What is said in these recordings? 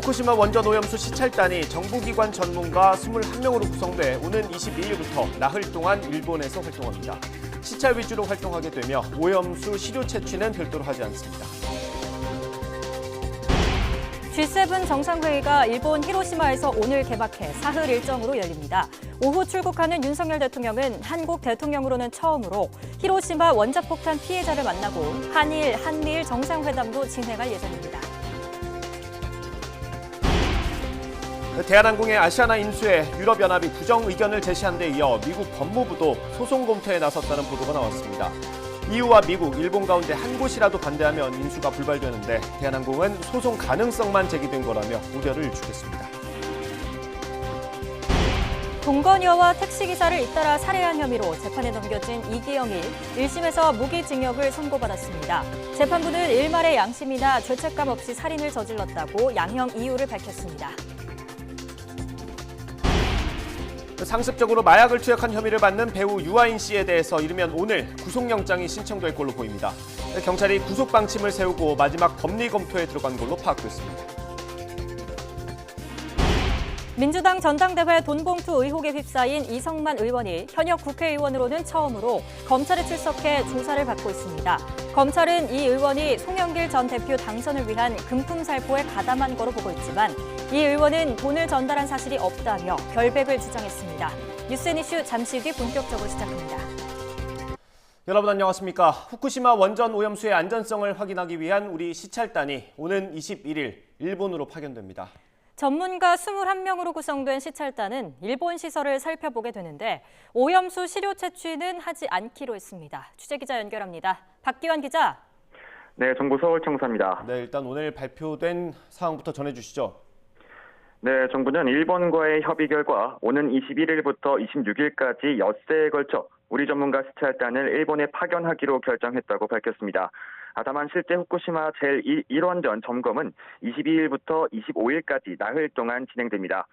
후쿠시마 원전 오염수 시찰단이 정부기관 전문가 21명으로 구성돼 오는 22일부터 나흘 동안 일본에서 활동합니다. 시찰 위주로 활동하게 되며 오염수 시료 채취는 별도로 하지 않습니다. G7 정상회의가 일본 히로시마에서 오늘 개막해 사흘 일정으로 열립니다. 오후 출국하는 윤석열 대통령은 한국 대통령으로는 처음으로 히로시마 원자폭탄 피해자를 만나고 한일, 한미일 정상회담도 진행할 예정입니다. 대한항공의 아시아나 인수에 유럽연합이 부정 의견을 제시한 데 이어 미국 법무부도 소송 검토에 나섰다는 보도가 나왔습니다. EU와 미국, 일본 가운데 한 곳이라도 반대하면 인수가 불발되는데 대한항공은 소송 가능성만 제기된 거라며 우려를 주겠습니다. 동거녀와 택시기사를 잇따라 살해한 혐의로 재판에 넘겨진 이기영이 1심에서 무기징역을 선고받았습니다. 재판부는 일말의 양심이나 죄책감 없이 살인을 저질렀다고 양형 이유를 밝혔습니다. 상습적으로 마약을 투약한 혐의를 받는 배우 유아인 씨에 대해서 이르면 오늘 구속영장이 신청될 걸로 보입니다. 경찰이 구속 방침을 세우고 마지막 법리 검토에 들어간 걸로 파악됐습니다. 민주당 전당대회 돈봉투 의혹에 휩싸인 이성만 의원이 현역 국회의원으로는 처음으로 검찰에 출석해 조사를 받고 있습니다. 검찰은 이 의원이 송영길 전 대표 당선을 위한 금품 살포에 가담한 거로 보고 있지만 이 의원은 돈을 전달한 사실이 없다며 결백을 주장했습니다. 뉴스앤 이슈 잠시 뒤 본격적으로 시작합니다. 여러분 안녕하십니까. 후쿠시마 원전 오염수의 안전성을 확인하기 위한 우리 시찰단이 오는 21일 일본으로 파견됩니다. 전문가 21명으로 구성된 시찰단은 일본 시설을 살펴보게 되는데 오염수 시료 채취는 하지 않기로 했습니다. 취재기자 연결합니다. 박기환 기자. 네, 정부 서울청사입니다. 네, 일단 오늘 발표된 사항부터 전해주시죠. 네, 정부는 일본과의 협의 결과 오는 21일부터 26일까지 엿새에 걸쳐 우리 전문가 시찰단을 일본에 파견하기로 결정했다고 밝혔습니다. 다만 실제 후쿠시마 제1원전 점검은 22일부터 25일까지 나흘 동안 진행됩니다.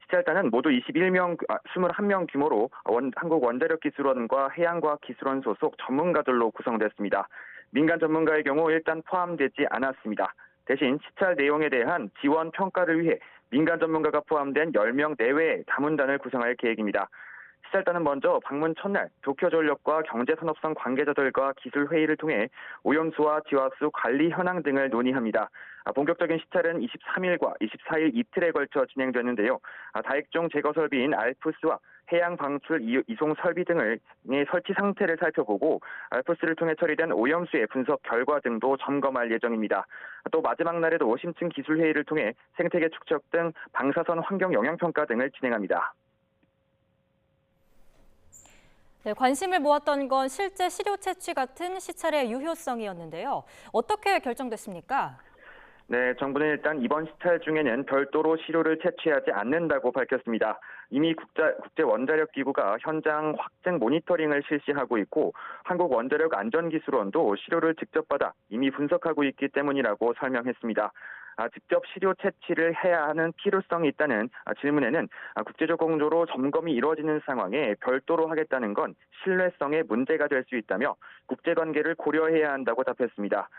시찰단은 모두 21명 규모로 한국원자력기술원과 해양과학기술원 소속 전문가들로 구성됐습니다. 민간 전문가의 경우 일단 포함되지 않았습니다. 대신 시찰 내용에 대한 지원 평가를 위해 민간 전문가가 포함된 10명 내외의 자문단을 구성할 계획입니다. 시찰단은 먼저 방문 첫날 도쿄전력과 경제산업성 관계자들과 기술회의를 통해 오염수와 지화수 관리 현황 등을 논의합니다. 본격적인 시찰은 23일과 24일 이틀에 걸쳐 진행되는데요. 다액종 제거 설비인 알프스와 해양 방출 이송 설비 등의 설치 상태를 살펴보고 알프스를 통해 처리된 오염수의 분석 결과 등도 점검할 예정입니다. 또 마지막 날에도 심층 기술회의를 통해 생태계 축적 등 방사선 환경 영향평가 등을 진행합니다. 네, 관심을 모았던 건 실제 시료 채취 같은 시찰의 유효성이었는데요. 어떻게 결정됐습니까? 네, 정부는 일단 이번 시찰 중에는 별도로 시료를 채취하지 않는다고 밝혔습니다. 이미 국제원자력기구가 현장 확증 모니터링을 실시하고 있고 한국원자력안전기술원도 시료를 직접 받아 이미 분석하고 있기 때문이라고 설명했습니다. 직접 시료 채취를 해야 하는 필요성이 있다는 질문에는 국제적 공조로 점검이 이루어지는 상황에 별도로 하겠다는 건 신뢰성에 문제가 될 수 있다며 국제관계를 고려해야 한다고 답했습니다.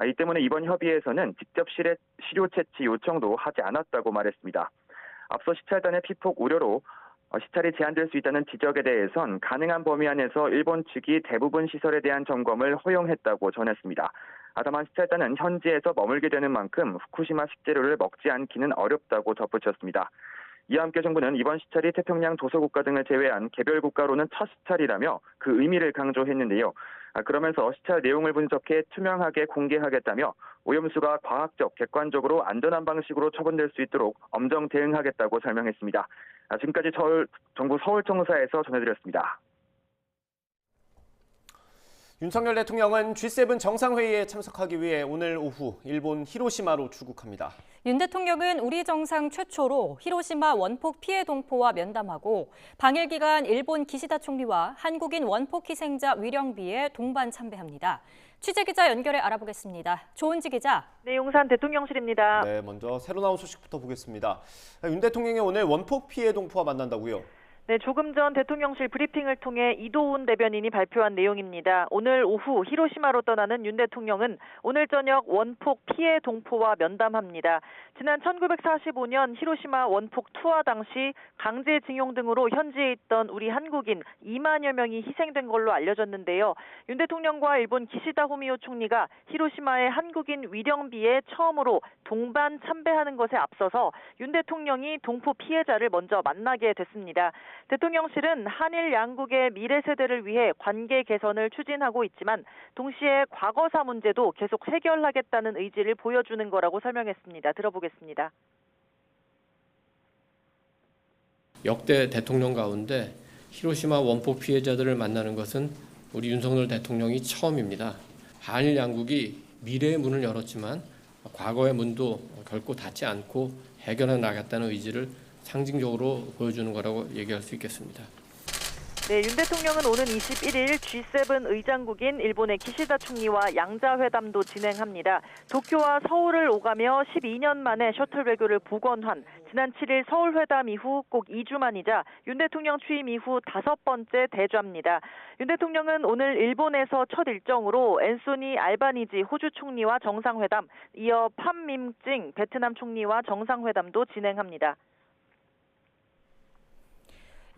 이 때문에 이번 협의에서는 직접 시료 채취 요청도 하지 않았다고 말했습니다. 앞서 시찰단의 피폭 우려로 시찰이 제한될 수 있다는 지적에 대해선 가능한 범위 안에서 일본 측이 대부분 시설에 대한 점검을 허용했다고 전했습니다. 다만 시찰단은 현지에서 머물게 되는 만큼 후쿠시마 식재료를 먹지 않기는 어렵다고 덧붙였습니다. 이와 함께 정부는 이번 시찰이 태평양 도서국가 등을 제외한 개별 국가로는 첫 시찰이라며 그 의미를 강조했는데요. 그러면서 시찰 내용을 분석해 투명하게 공개하겠다며 오염수가 과학적, 객관적으로 안전한 방식으로 처분될 수 있도록 엄정 대응하겠다고 설명했습니다. 지금까지 정부 서울청사에서 전해드렸습니다. 윤석열 대통령은 G7 정상회의에 참석하기 위해 오늘 오후 일본 히로시마로 출국합니다. 윤 대통령은 우리 정상 최초로 히로시마 원폭 피해 동포와 면담하고 방일 기간 일본 기시다 총리와 한국인 원폭 희생자 위령비에 동반 참배합니다. 취재기자 연결해 알아보겠습니다. 조은지 기자. 네, 용산 대통령실입니다. 네, 먼저 새로 나온 소식부터 보겠습니다. 윤 대통령이 오늘 원폭 피해 동포와 만난다고요? 네, 조금 전 대통령실 브리핑을 통해 이도훈 대변인이 발표한 내용입니다. 오늘 오후 히로시마로 떠나는 윤 대통령은 오늘 저녁 원폭 피해 동포와 면담합니다. 지난 1945년 히로시마 원폭 투하 당시 강제징용 등으로 현지에 있던 우리 한국인 2만여 명이 희생된 걸로 알려졌는데요. 윤 대통령과 일본 기시다 후미오 총리가 히로시마의 한국인 위령비에 처음으로 동반 참배하는 것에 앞서서 윤 대통령이 동포 피해자를 먼저 만나게 됐습니다. 대통령실은 한일 양국의 미래 세대를 위해 관계 개선을 추진하고 있지만 동시에 과거사 문제도 계속 해결하겠다는 의지를 보여주는 거라고 설명했습니다. 들어보겠습니다. 역대 대통령 가운데 히로시마 원폭 피해자들을 만나는 것은 우리 윤석열 대통령이 처음입니다. 한일 양국이 미래의 문을 열었지만 과거의 문도 결코 닫지 않고 해결해 나가겠다는 의지를 상징적으로 보여주는 거라고 얘기할 수 있겠습니다. 네, 윤 대통령은 오는 21일 G7 의장국인 일본의 기시다 총리와 양자회담도 진행합니다. 도쿄와 서울을 오가며 12년 만에 셔틀 외교를 복원한 지난 7일 서울 회담 이후 꼭 2주 만이자 윤 대통령 취임 이후 5번째 대좌입니다. 윤 대통령은 오늘 일본에서 첫 일정으로 앤소니 알바니지 호주 총리와 정상회담, 이어 팜 민찡 베트남 총리와 정상회담도 진행합니다.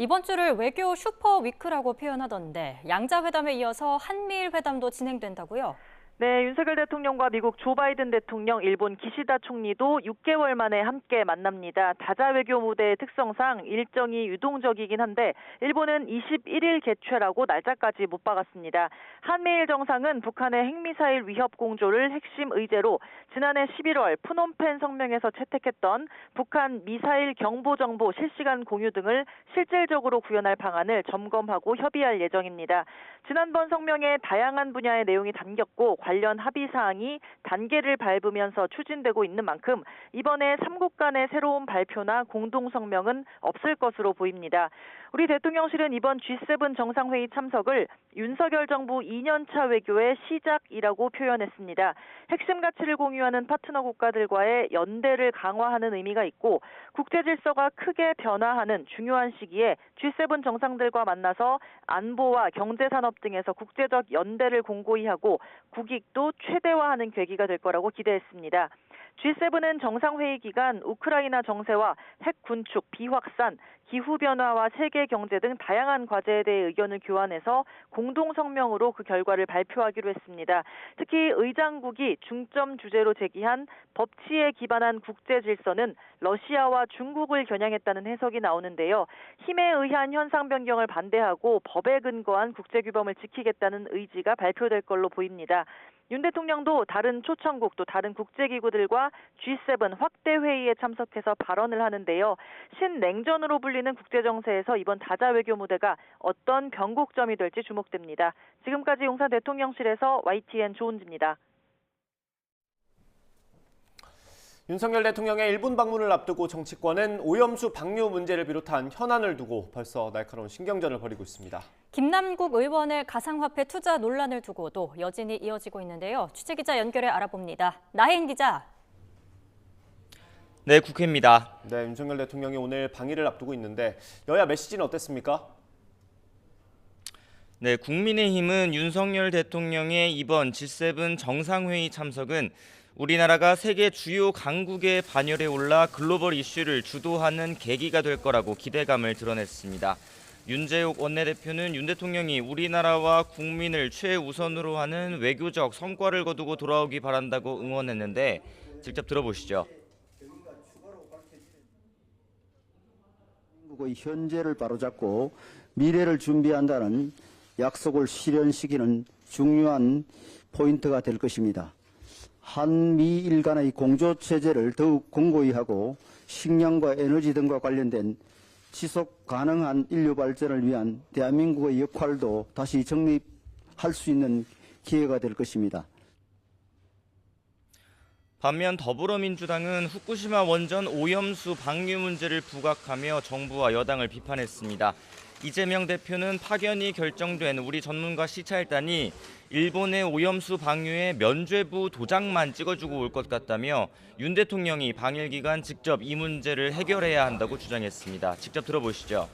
이번 주를 외교 슈퍼 위크라고 표현하던데 양자회담에 이어서 한미일 회담도 진행된다고요? 네, 윤석열 대통령과 미국 조 바이든 대통령, 일본 기시다 총리도 6개월 만에 함께 만납니다. 다자 외교 무대의 특성상 일정이 유동적이긴 한데 일본은 21일 개최라고 날짜까지 못 박았습니다. 한미일 정상은 북한의 핵미사일 위협 공조를 핵심 의제로 지난해 11월 푸놈펜 성명에서 채택했던 북한 미사일 경보 정보 실시간 공유 등을 실질적으로 구현할 방안을 점검하고 협의할 예정입니다. 지난번 성명에 다양한 분야의 내용이 담겼고 관련 합의 사항이 단계를 밟으면서 추진되고 있는 만큼 이번에 3국 간의 새로운 발표나 공동 성명은 없을 것으로 보입니다. 우리 대통령실은 이번 G7 정상회의 참석을 윤석열 정부 2년차 외교의 시작이라고 표현했습니다. 핵심 가치를 공유하는 파트너 국가들과의 연대를 강화하는 의미가 있고 국제 질서가 크게 변화하는 중요한 시기에 G7 정상들과 만나서 안보와 경제산업 등에서 국제적 연대를 공고히 하고 국익도 최대화하는 계기가 될 거라고 기대했습니다. G7은 정상회의 기간 우크라이나 정세와 핵 군축, 비확산, 기후변화와 세계 경제 등 다양한 과제에 대해 의견을 교환해서 공동 성명으로 그 결과를 발표하기로 했습니다. 특히 의장국이 중점 주제로 제기한 법치에 기반한 국제 질서는 러시아와 중국을 겨냥했다는 해석이 나오는데요. 힘에 의한 현상 변경을 반대하고 법에 근거한 국제 규범을 지키겠다는 의지가 발표될 걸로 보입니다. 윤 대통령도 다른 초청국 또 다른 국제기구들과 G7 확대 회의에 참석해서 발언을 하는데요. 신냉전으로 불리는 국제정세에서 이번 다자 외교 무대가 어떤 변곡점이 될지 주목됩니다. 지금까지 용산 대통령실에서 YTN 조은지입니다. 윤석열 대통령의 일본 방문을 앞두고 정치권은 오염수 방류 문제를 비롯한 현안을 두고 벌써 날카로운 신경전을 벌이고 있습니다. 김남국 의원의 가상화폐 투자 논란을 두고도 여진이 이어지고 있는데요. 취재기자 연결해 알아봅니다. 나혜인 기자. 네, 국회입니다. 네, 윤석열 대통령이 오늘 방일을 앞두고 있는데 여야 메시지는 어땠습니까? 네, 국민의힘은 윤석열 대통령의 이번 G7 정상회의 참석은 우리나라가 세계 주요 강국의 반열에 올라 글로벌 이슈를 주도하는 계기가 될 거라고 기대감을 드러냈습니다. 윤재욱 원내대표는 윤 대통령이 우리나라와 국민을 최우선으로 하는 외교적 성과를 거두고 돌아오기 바란다고 응원했는데 직접 들어보시죠. 한국의 현재를 바로잡고 미래를 준비한다는 약속을 실현시키는 중요한 포인트가 될 것입니다. 한미일 간의 공조체제를 더욱 공고히 하고 식량과 에너지 등과 관련된 지속 가능한 인류 발전을 위한 대한민국의 역할도 다시 정립할 수 있는 기회가 될 것입니다. 반면 더불어민주당은 후쿠시마 원전 오염수 방류 문제를 부각하며 정부와 여당을 비판했습니다. 이재명 대표는 파견이 결정된 우리 전문가 시찰단이 일본의 오염수 방류에 면죄부 도장만 찍어주고 올 것 같다며 윤 대통령이 방일 기간 직접 이 문제를 해결해야 한다고 주장했습니다. 직접 들어보시죠.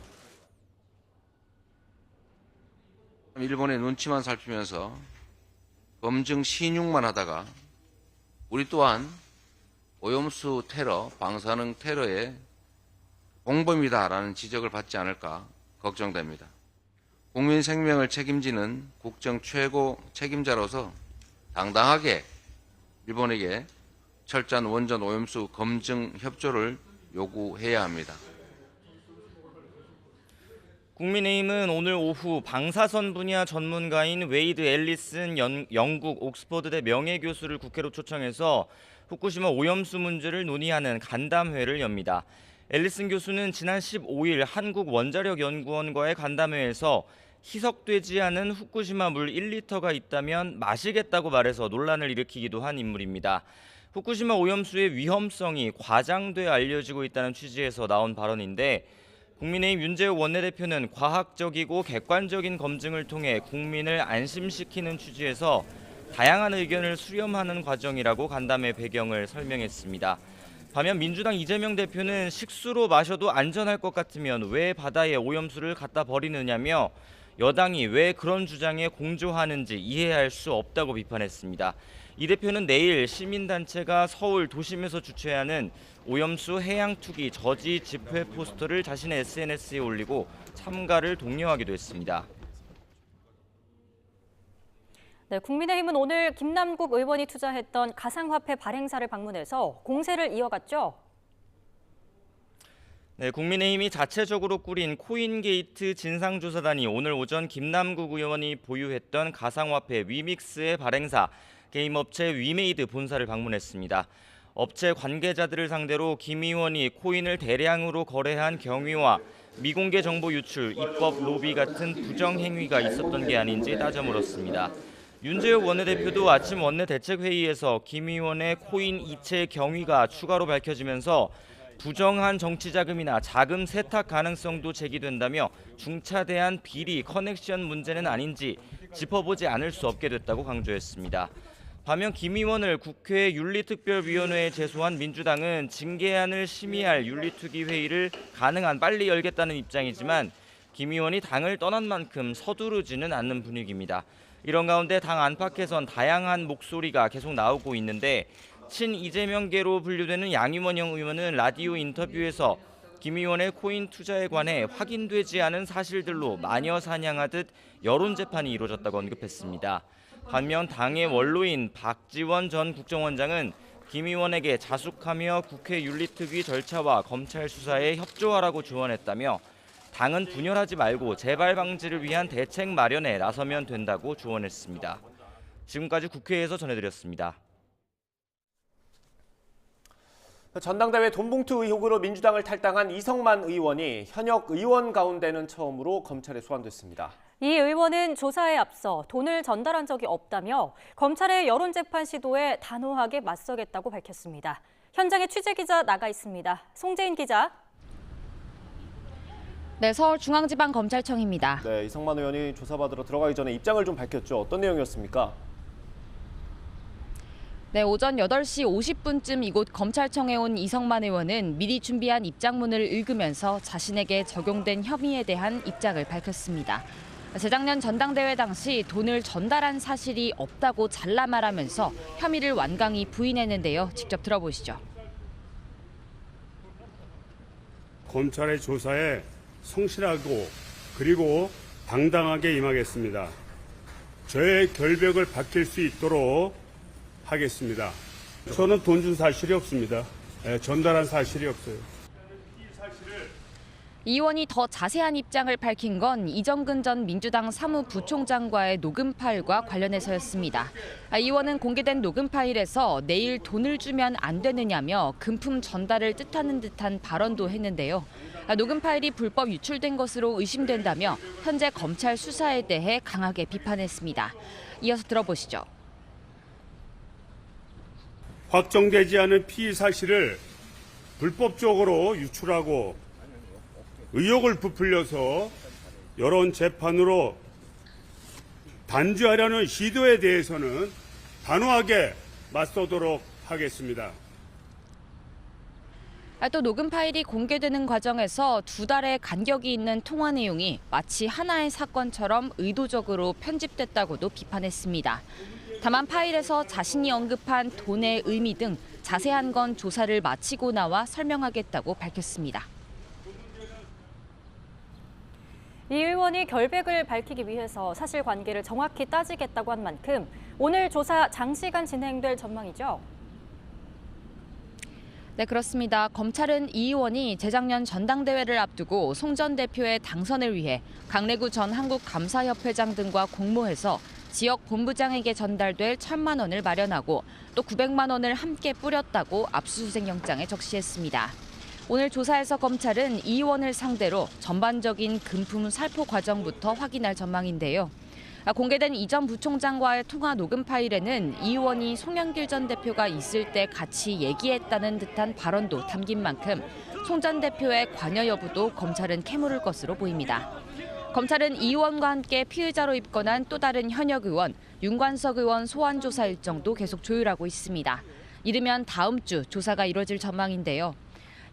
일본의 눈치만 살피면서 검증 신용만 하다가 우리 또한 오염수 테러, 방사능 테러의 공범이다라는 지적을 받지 않을까 걱정됩니다. 국민 생명을 책임지는 국정 최고 책임자로서 당당하게 일본에게 철저한 원전 오염수 검증 협조를 요구해야 합니다. 국민의힘은 오늘 오후 방사선 분야 전문가인 웨이드 앨리슨 영국 옥스퍼드대 명예교수를 국회로 초청해서 후쿠시마 오염수 문제를 논의하는 간담회를 엽니다. 앨리슨 교수는 지난 15일 한국원자력연구원과의 간담회에서 희석되지 않은 후쿠시마 물 1리터가 있다면 마시겠다고 말해서 논란을 일으키기도 한 인물입니다. 후쿠시마 오염수의 위험성이 과장돼 알려지고 있다는 취지에서 나온 발언인데 국민의힘 윤재욱 원내대표는 과학적이고 객관적인 검증을 통해 국민을 안심시키는 취지에서 다양한 의견을 수렴하는 과정이라고 간담회 배경을 설명했습니다. 반면 민주당 이재명 대표는 식수로 마셔도 안전할 것 같으면 왜 바다에 오염수를 갖다 버리느냐며 여당이 왜 그런 주장에 공조하는지 이해할 수 없다고 비판했습니다. 이 대표는 내일 시민단체가 서울 도심에서 주최하는 오염수 해양 투기 저지 집회 포스터를 자신의 SNS에 올리고 참가를 독려하기도 했습니다. 네, 국민의힘은 오늘 김남국 의원이 투자했던 가상화폐 발행사를 방문해서 공세를 이어갔죠. 네, 국민의힘이 자체적으로 꾸린 코인게이트 진상조사단이 오늘 오전 김남국 의원이 보유했던 가상화폐 위믹스의 발행사 게임업체 위메이드 본사를 방문했습니다. 업체 관계자들을 상대로 김 의원이 코인을 대량으로 거래한 경위와 미공개 정보 유출, 입법 로비 같은 부정 행위가 있었던 게 아닌지 따져 물었습니다. 윤재욱 원내대표도 아침 원내대책회의에서 김 의원의 코인 이체 경위가 추가로 밝혀지면서 부정한 정치자금이나 자금 세탁 가능성도 제기된다며 중차대한 비리, 커넥션 문제는 아닌지 짚어보지 않을 수 없게 됐다고 강조했습니다. 반면 김 의원을 국회 윤리특별위원회에 제소한 민주당은 징계안을 심의할 윤리특위 회의를 가능한 빨리 열겠다는 입장이지만 김 의원이 당을 떠난 만큼 서두르지는 않는 분위기입니다. 이런 가운데 당 안팎에선 다양한 목소리가 계속 나오고 있는데 친 이재명계로 분류되는 양이원영 의원은 라디오 인터뷰에서 김 의원의 코인 투자에 관해 확인되지 않은 사실들로 마녀 사냥하듯 여론 재판이 이루어졌다고 언급했습니다. 반면 당의 원로인 박지원 전 국정원장은 김 의원에게 자숙하며 국회 윤리특위 절차와 검찰 수사에 협조하라고 조언했다며 당은 분열하지 말고 재발 방지를 위한 대책 마련에 나서면 된다고 조언했습니다. 지금까지 국회에서 전해드렸습니다. 전당대회 돈봉투 의혹으로 민주당을 탈당한 이성만 의원이 현역 의원 가운데는 처음으로 검찰에 소환됐습니다. 이 의원은 조사에 앞서 돈을 전달한 적이 없다며 검찰의 여론재판 시도에 단호하게 맞서겠다고 밝혔습니다. 현장에 취재기자 나가 있습니다. 송재인 기자. 네, 서울중앙지방검찰청입니다. 네, 이성만 의원이 조사받으러 들어가기 전에 입장을 좀 밝혔죠. 어떤 내용이었습니까? 네, 오전 8시 50분쯤 이곳 검찰청에 온 이성만 의원은 미리 준비한 입장문을 읽으면서 자신에게 적용된 혐의에 대한 입장을 밝혔습니다. 재작년 전당대회 당시 돈을 전달한 사실이 없다고 잘라 말하면서 혐의를 완강히 부인했는데요. 직접 들어보시죠. 검찰의 조사에 성실하고 그리고 당당하게 임하겠습니다. 저의 결백을 밝힐 수 있도록 하겠습니다. 저는 돈 준 사실이 없습니다. 전달한 사실이 없어요. 이 의원이 더 자세한 입장을 밝힌 건 이정근 전 민주당 사무부총장과의 녹음 파일과 관련해서였습니다. 이 의원은 공개된 녹음 파일에서 내일 돈을 주면 안 되느냐며 금품 전달을 뜻하는 듯한 발언도 했는데요. 녹음 파일이 불법 유출된 것으로 의심된다며 현재 검찰 수사에 대해 강하게 비판했습니다. 이어서 들어보시죠. 확정되지 않은 피의 사실을 불법적으로 유출하고 의혹을 부풀려서 여론 재판으로 단죄하려는 시도에 대해서는 단호하게 맞서도록 하겠습니다. 또 녹음 파일이 공개되는 과정에서 2달의 간격이 있는 통화 내용이 마치 하나의 사건처럼 의도적으로 편집됐다고도 비판했습니다. 다만 파일에서 자신이 언급한 돈의 의미 등 자세한 건 조사를 마치고 나와 설명하겠다고 밝혔습니다. 이 의원이 결백을 밝히기 위해서 사실관계를 정확히 따지겠다고 한 만큼 오늘 조사 장시간 진행될 전망이죠? 네, 그렇습니다. 검찰은 이 의원이 재작년 전당대회를 앞두고 송 전 대표의 당선을 위해 강래구 전 한국감사협회장 등과 공모해서 지역 본부장에게 전달될 1,000만 원을 마련하고 또 900만 원을 함께 뿌렸다고 압수수색 영장에 적시했습니다. 오늘 조사에서 검찰은 이 의원을 상대로 전반적인 금품 살포 과정부터 확인할 전망인데요. 공개된 이 전 부총장과의 통화 녹음 파일에는 이 의원이 송영길 전 대표가 있을 때 같이 얘기했다는 듯한 발언도 담긴 만큼 송 전 대표의 관여 여부도 검찰은 캐물을 것으로 보입니다. 검찰은 이 의원과 함께 피의자로 입건한 또 다른 현역 의원, 윤관석 의원 소환 조사 일정도 계속 조율하고 있습니다. 이르면 다음 주 조사가 이뤄질 전망인데요.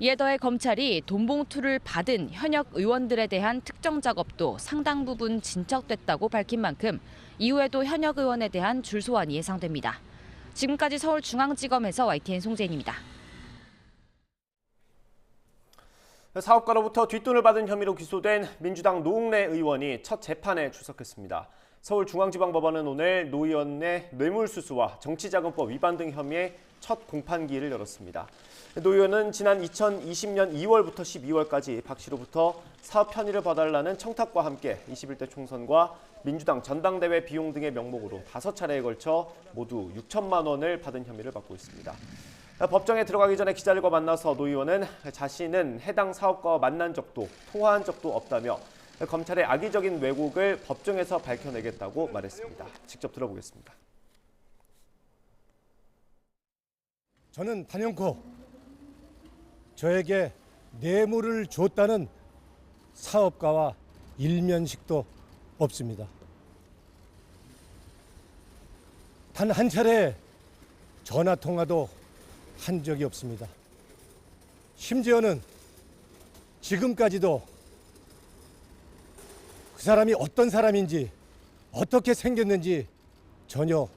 이에 더해 검찰이 돈봉투를 받은 현역 의원들에 대한 특정 작업도 상당 부분 진척됐다고 밝힌 만큼 이후에도 현역 의원에 대한 줄 소환이 예상됩니다. 지금까지 서울중앙지검에서 YTN 송재인입니다. 사업가로부터 뒷돈을 받은 혐의로 기소된 민주당 노웅래 의원이 첫 재판에 출석했습니다. 서울중앙지방법원은 오늘 노 의원의 뇌물수수와 정치자금법 위반 등 혐의의 첫 공판기일을 열었습니다. 노 의원은 지난 2020년 2월부터 12월까지 박 씨로부터 사업 편의를 봐달라는 청탁과 함께 21대 총선과 민주당 전당대회 비용 등의 명목으로 5차례에 걸쳐 모두 6천만 원을 받은 혐의를 받고 있습니다. 법정에 들어가기 전에 기자들과 만나서 노 의원은 자신은 해당 사업가와 만난 적도 통화한 적도 없다며 검찰의 악의적인 왜곡을 법정에서 밝혀내겠다고 말했습니다. 직접 들어보겠습니다. 저는 단연코 저에게 뇌물을 줬다는 사업가와 일면식도 없습니다. 단 한 차례 전화 통화도 한 적이 없습니다. 심지어는 지금까지도 그 사람이 어떤 사람인지 어떻게 생겼는지 전혀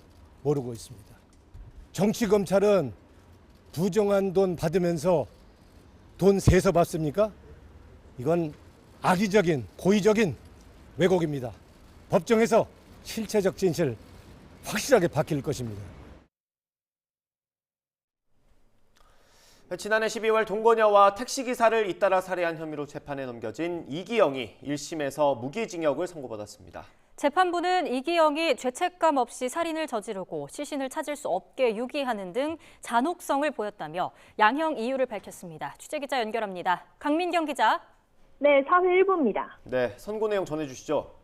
모르고 있습니다. 정치검찰은 부정한 돈 받으면서 돈 세서 받습니까? 이건 악의적인 고의적인 왜곡입니다. 법정에서 실체적 진실 확실하게 밝힐 것입니다. 지난해 12월 동거녀와 택시기사를 잇따라 살해한 혐의로 재판에 넘겨진 이기영이 1심에서 무기징역을 선고받았습니다. 재판부는 이기영이 죄책감 없이 살인을 저지르고 시신을 찾을 수 없게 유기하는 등 잔혹성을 보였다며 양형 이유를 밝혔습니다. 취재기자 연결합니다. 강민경 기자. 네, 사회 1부입니다. 네, 선고 내용 전해주시죠.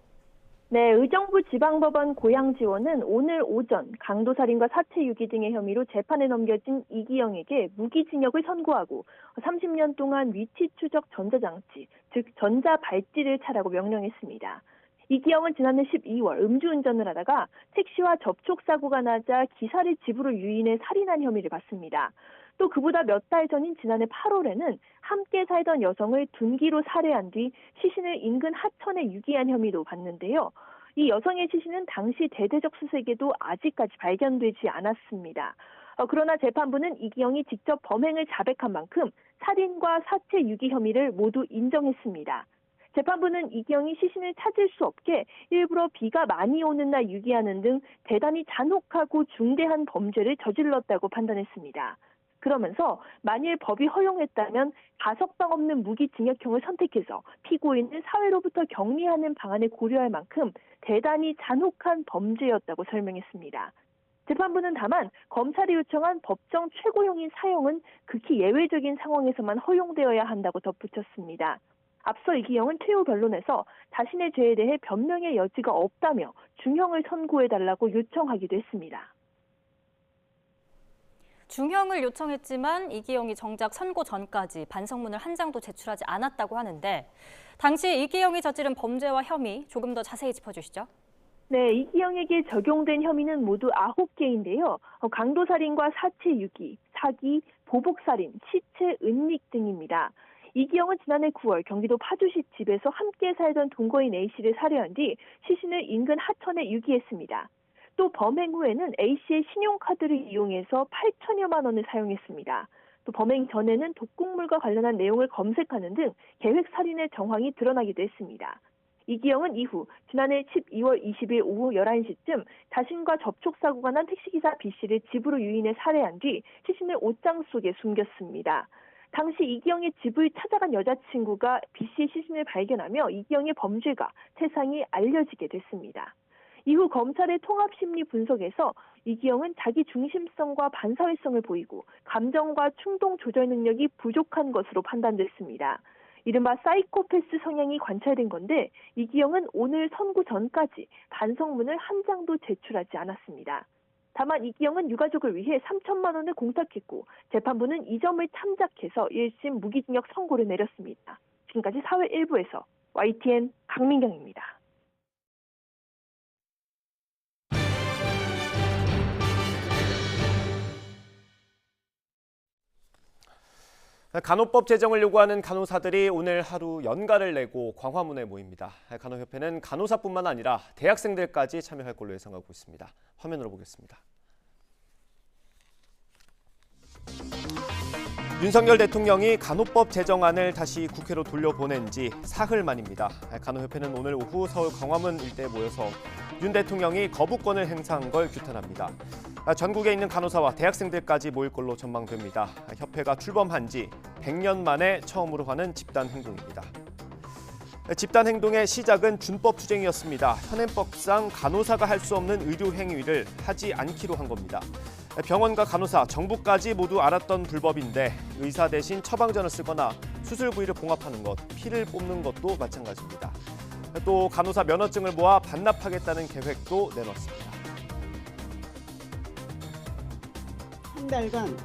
네, 의정부 지방법원 고양지원은 오늘 오전 강도살인과 사체 유기 등의 혐의로 재판에 넘겨진 이기영에게 무기징역을 선고하고 30년 동안 위치 추적 전자장치, 즉 전자발찌를 차라고 명령했습니다. 이기영은 지난해 12월 음주운전을 하다가 택시와 접촉사고가 나자 기사를 집으로 유인해 살인한 혐의를 받습니다. 또 그보다 몇 달 전인 지난해 8월에는 함께 살던 여성을 둔기로 살해한 뒤 시신을 인근 하천에 유기한 혐의도 받는데요. 이 여성의 시신은 당시 대대적 수색에도 아직까지 발견되지 않았습니다. 그러나 재판부는 이기영이 직접 범행을 자백한 만큼 살인과 사체 유기 혐의를 모두 인정했습니다. 재판부는 이기영이 시신을 찾을 수 없게 일부러 비가 많이 오는 날 유기하는 등 대단히 잔혹하고 중대한 범죄를 저질렀다고 판단했습니다. 그러면서 만일 법이 허용했다면 가석방 없는 무기징역형을 선택해서 피고인을 사회로부터 격리하는 방안을 고려할 만큼 대단히 잔혹한 범죄였다고 설명했습니다. 재판부는 다만 검찰이 요청한 법정 최고형인 사형은 극히 예외적인 상황에서만 허용되어야 한다고 덧붙였습니다. 앞서 이기영은 최후 변론에서 자신의 죄에 대해 변명의 여지가 없다며 중형을 선고해달라고 요청하기도 했습니다. 중형을 요청했지만 이기영이 정작 선고 전까지 반성문을 한 장도 제출하지 않았다고 하는데 당시 이기영이 저지른 범죄와 혐의 조금 더 자세히 짚어주시죠. 네, 이기영에게 적용된 혐의는 모두 9개인데요. 강도살인과 사체 유기, 사기, 보복살인, 시체 은닉 등입니다. 이기영은 지난해 9월 경기도 파주시 집에서 함께 살던 동거인 A씨를 살해한 뒤 시신을 인근 하천에 유기했습니다. 또 범행 후에는 A씨의 신용카드를 이용해서 8천여만 원을 사용했습니다. 또 범행 전에는 독극물과 관련한 내용을 검색하는 등 계획 살인의 정황이 드러나기도 했습니다. 이기영은 이후 지난해 12월 20일 오후 11시쯤 자신과 접촉사고가 난 택시기사 B씨를 집으로 유인해 살해한 뒤 시신을 옷장 속에 숨겼습니다. 당시 이기영의 집을 찾아간 여자친구가 B씨의 시신을 발견하며 이기영의 범죄가 세상에 알려지게 됐습니다. 이후 검찰의 통합심리 분석에서 이기영은 자기 중심성과 반사회성을 보이고 감정과 충동 조절 능력이 부족한 것으로 판단됐습니다. 이른바 사이코패스 성향이 관찰된 건데 이기영은 오늘 선고 전까지 반성문을 한 장도 제출하지 않았습니다. 다만 이기영은 유가족을 위해 3천만 원을 공탁했고 재판부는 이 점을 참작해서 1심 무기징역 선고를 내렸습니다. 지금까지 사회 1부에서 YTN 강민경입니다. 간호법 제정을 요구하는 간호사들이 오늘 하루 연가를 내고 광화문에 모입니다. 간호협회는 간호사뿐만 아니라 대학생들까지 참여할 걸로 예상하고 있습니다. 화면으로 보겠습니다. 윤석열 대통령이 간호법 제정안을 다시 국회로 돌려보낸 지 사흘 만입니다. 간호협회는 오늘 오후 서울 광화문 일대에 모여서 윤 대통령이 거부권을 행사한 걸 규탄합니다. 전국에 있는 간호사와 대학생들까지 모일 걸로 전망됩니다. 협회가 출범한 지 100년 만에 처음으로 하는 집단 행동입니다. 집단 행동의 시작은 준법 투쟁이었습니다. 현행법상 간호사가 할 수 없는 의료 행위를 하지 않기로 한 겁니다. 병원과 간호사, 정부까지 모두 알았던 불법인데 의사 대신 처방전을 쓰거나 수술 부위를 봉합하는 것, 피를 뽑는 것도 마찬가지입니다. 또 간호사 면허증을 모아 반납하겠다는 계획도 내놓았습니다. 한 달간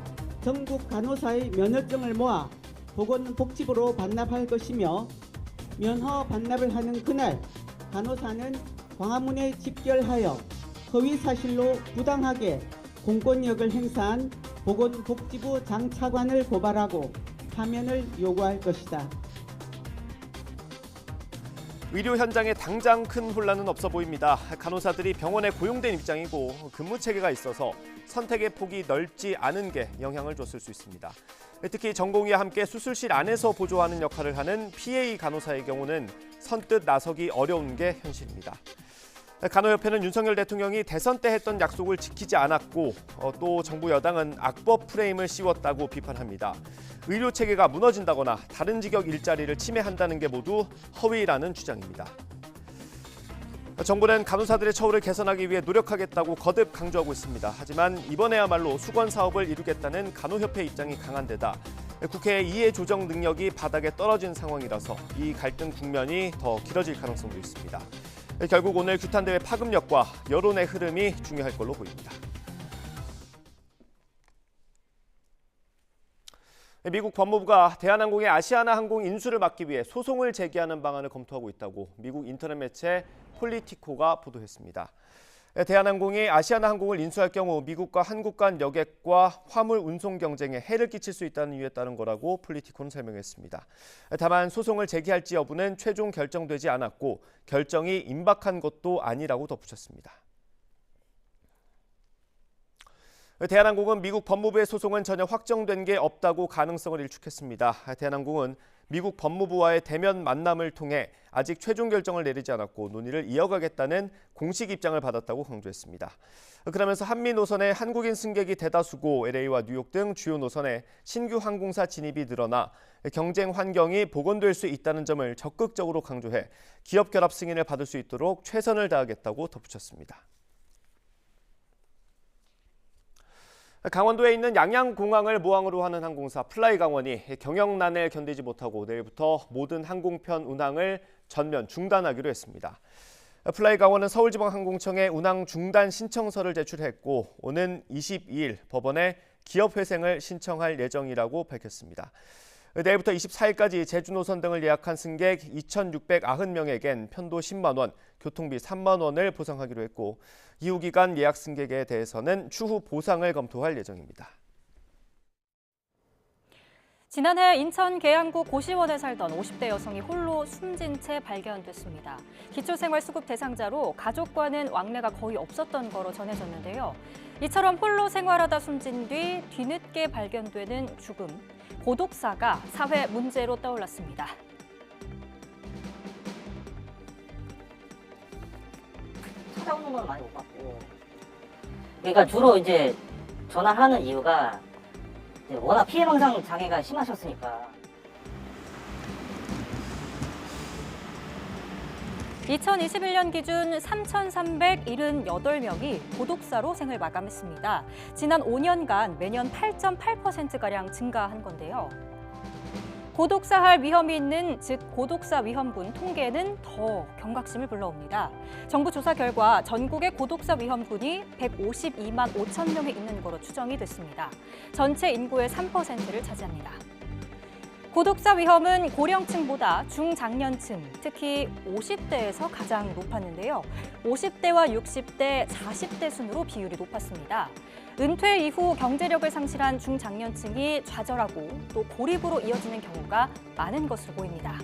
전국 간호사의 면허증을 모아 보건복지부로 반납할 것이며 면허 반납을 하는 그날 간호사는 광화문에 집결하여 허위 사실로 부당하게 공권력을 행사한 보건복지부 장 차관을 고발하고 파면을 요구할 것이다. 의료 현장에 당장 큰 혼란은 없어 보입니다. 간호사들이 병원에 고용된 입장이고 근무 체계가 있어서 선택의 폭이 넓지 않은 게 영향을 줬을 수 있습니다. 특히 전공의와 함께 수술실 안에서 보조하는 역할을 하는 PA 간호사의 경우는 선뜻 나서기 어려운 게 현실입니다. 간호협회는 윤석열 대통령이 대선 때 했던 약속을 지키지 않았고 또 정부 여당은 악법 프레임을 씌웠다고 비판합니다. 의료 체계가 무너진다거나 다른 직역 일자리를 침해한다는 게 모두 허위라는 주장입니다. 정부는 간호사들의 처우를 개선하기 위해 노력하겠다고 거듭 강조하고 있습니다. 하지만 이번에야말로 수건 사업을 이루겠다는 간호협회 입장이 강한 데다 국회의 이해 조정 능력이 바닥에 떨어진 상황이라서 이 갈등 국면이 더 길어질 가능성도 있습니다. 결국 오늘 규탄대회 파급력과 여론의 흐름이 중요할 걸로 보입니다. 미국 법무부가 대한항공의 아시아나항공 인수를 막기 위해 소송을 제기하는 방안을 검토하고 있다고 미국 인터넷 매체 폴리티코가 보도했습니다. 대한항공이 아시아나항공을 인수할 경우 미국과 한국 간 여객과 화물 운송 경쟁에 해를 끼칠 수 있다는 이유에 따른 거라고 폴리티코는 설명했습니다. 다만 소송을 제기할지 여부는 최종 결정되지 않았고 결정이 임박한 것도 아니라고 덧붙였습니다. 대한항공은 미국 법무부의 소송은 전혀 확정된 게 없다고 가능성을 일축했습니다. 대한항공은 미국 법무부와의 대면 만남을 통해 아직 최종 결정을 내리지 않았고 논의를 이어가겠다는 공식 입장을 받았다고 강조했습니다. 그러면서 한미 노선에 한국인 승객이 대다수고 LA와 뉴욕 등 주요 노선에 신규 항공사 진입이 늘어나 경쟁 환경이 복원될 수 있다는 점을 적극적으로 강조해 기업 결합 승인을 받을 수 있도록 최선을 다하겠다고 덧붙였습니다. 강원도에 있는 양양공항을 모항으로 하는 항공사 플라이강원이 경영난을 견디지 못하고 내일부터 모든 항공편 운항을 전면 중단하기로 했습니다. 플라이강원은 서울지방항공청에 운항 중단 신청서를 제출했고 오는 22일 법원에 기업회생을 신청할 예정이라고 밝혔습니다. 내일부터 24일까지 제주 노선 등을 예약한 승객 2,690명에겐 편도 10만 원, 교통비 3만 원을 보상하기로 했고 이후 기간 예약 승객에 대해서는 추후 보상을 검토할 예정입니다. 지난해 인천 계양구 고시원에 살던 50대 여성이 홀로 숨진 채 발견됐습니다. 기초생활수급 대상자로 가족과는 왕래가 거의 없었던 거로 전해졌는데요. 이처럼 홀로 생활하다 숨진 뒤 뒤늦게 발견되는 죽음, 고독사가 사회 문제로 떠올랐습니다. 찾아오는 건 많이 못 받고, 그러니까 주로 이제 전화하는 이유가 워낙 피해망상 장애가 심하셨으니까. 2021년 기준 3,378명이 고독사로 생을 마감했습니다. 지난 5년간 매년 8.8%가량 증가한 건데요. 고독사할 위험이 있는, 즉 고독사 위험군 통계는 더 경각심을 불러옵니다. 정부 조사 결과 전국의 고독사 위험군이 152만 5천 명이 있는 거로 추정이 됐습니다. 전체 인구의 3%를 차지합니다. 고독사 위험은 고령층보다 중장년층, 특히 50대에서 가장 높았는데요. 50대와 60대, 40대 순으로 비율이 높았습니다. 은퇴 이후 경제력을 상실한 중장년층이 좌절하고 또 고립으로 이어지는 경우가 많은 것으로 보입니다.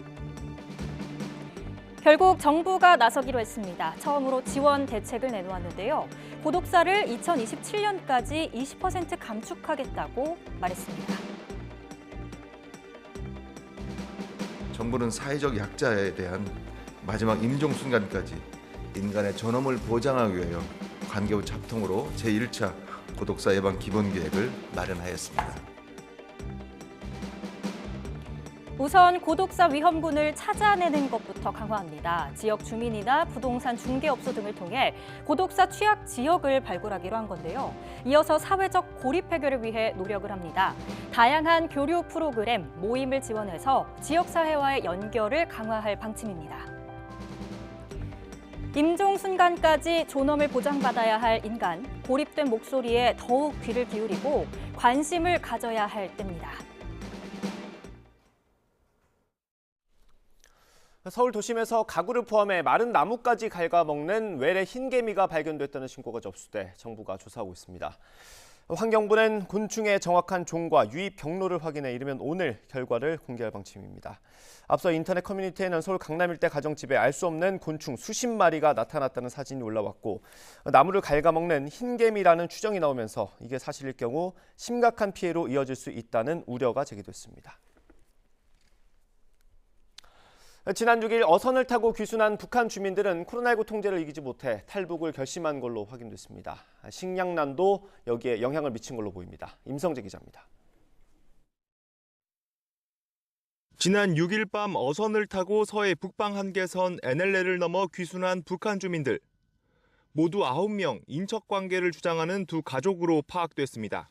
결국 정부가 나서기로 했습니다. 처음으로 지원 대책을 내놓았는데요. 고독사를 2027년까지 20% 감축하겠다고 말했습니다. 정부는 사회적 약자에 대한 마지막 임종 순간까지 인간의 존엄을 보장하기 위하여 관계부 합통으로 제1차 고독사 예방 기본계획을 마련하였습니다. 우선 고독사 위험군을 찾아내는 것부터 강화합니다. 지역 주민이나 부동산 중개업소 등을 통해 고독사 취약 지역을 발굴하기로 한 건데요. 이어서 사회적 고립 해결을 위해 노력을 합니다. 다양한 교류 프로그램, 모임을 지원해서 지역사회와의 연결을 강화할 방침입니다. 임종 순간까지 존엄을 보장받아야 할 인간, 고립된 목소리에 더욱 귀를 기울이고 관심을 가져야 할 때입니다. 서울 도심에서 가구를 포함해 마른 나무까지 갉아먹는 외래 흰개미가 발견됐다는 신고가 접수돼 정부가 조사하고 있습니다. 환경부는 곤충의 정확한 종과 유입 경로를 확인해 이르면 오늘 결과를 공개할 방침입니다. 앞서 인터넷 커뮤니티에는 서울 강남 일대 가정집에 알 수 없는 곤충 수십 마리가 나타났다는 사진이 올라왔고 나무를 갉아먹는 흰개미라는 추정이 나오면서 이게 사실일 경우 심각한 피해로 이어질 수 있다는 우려가 제기됐습니다. 지난 6일 어선을 타고 귀순한 북한 주민들은 코로나19 통제를 이기지 못해 탈북을 결심한 걸로 확인됐습니다. 식량난도 여기에 영향을 미친 걸로 보입니다. 임성재 기자입니다. 지난 6일 밤 어선을 타고 서해 북방 한계선 NLL을 넘어 귀순한 북한 주민들. 모두 9명 인척 관계를 주장하는 두 가족으로 파악됐습니다.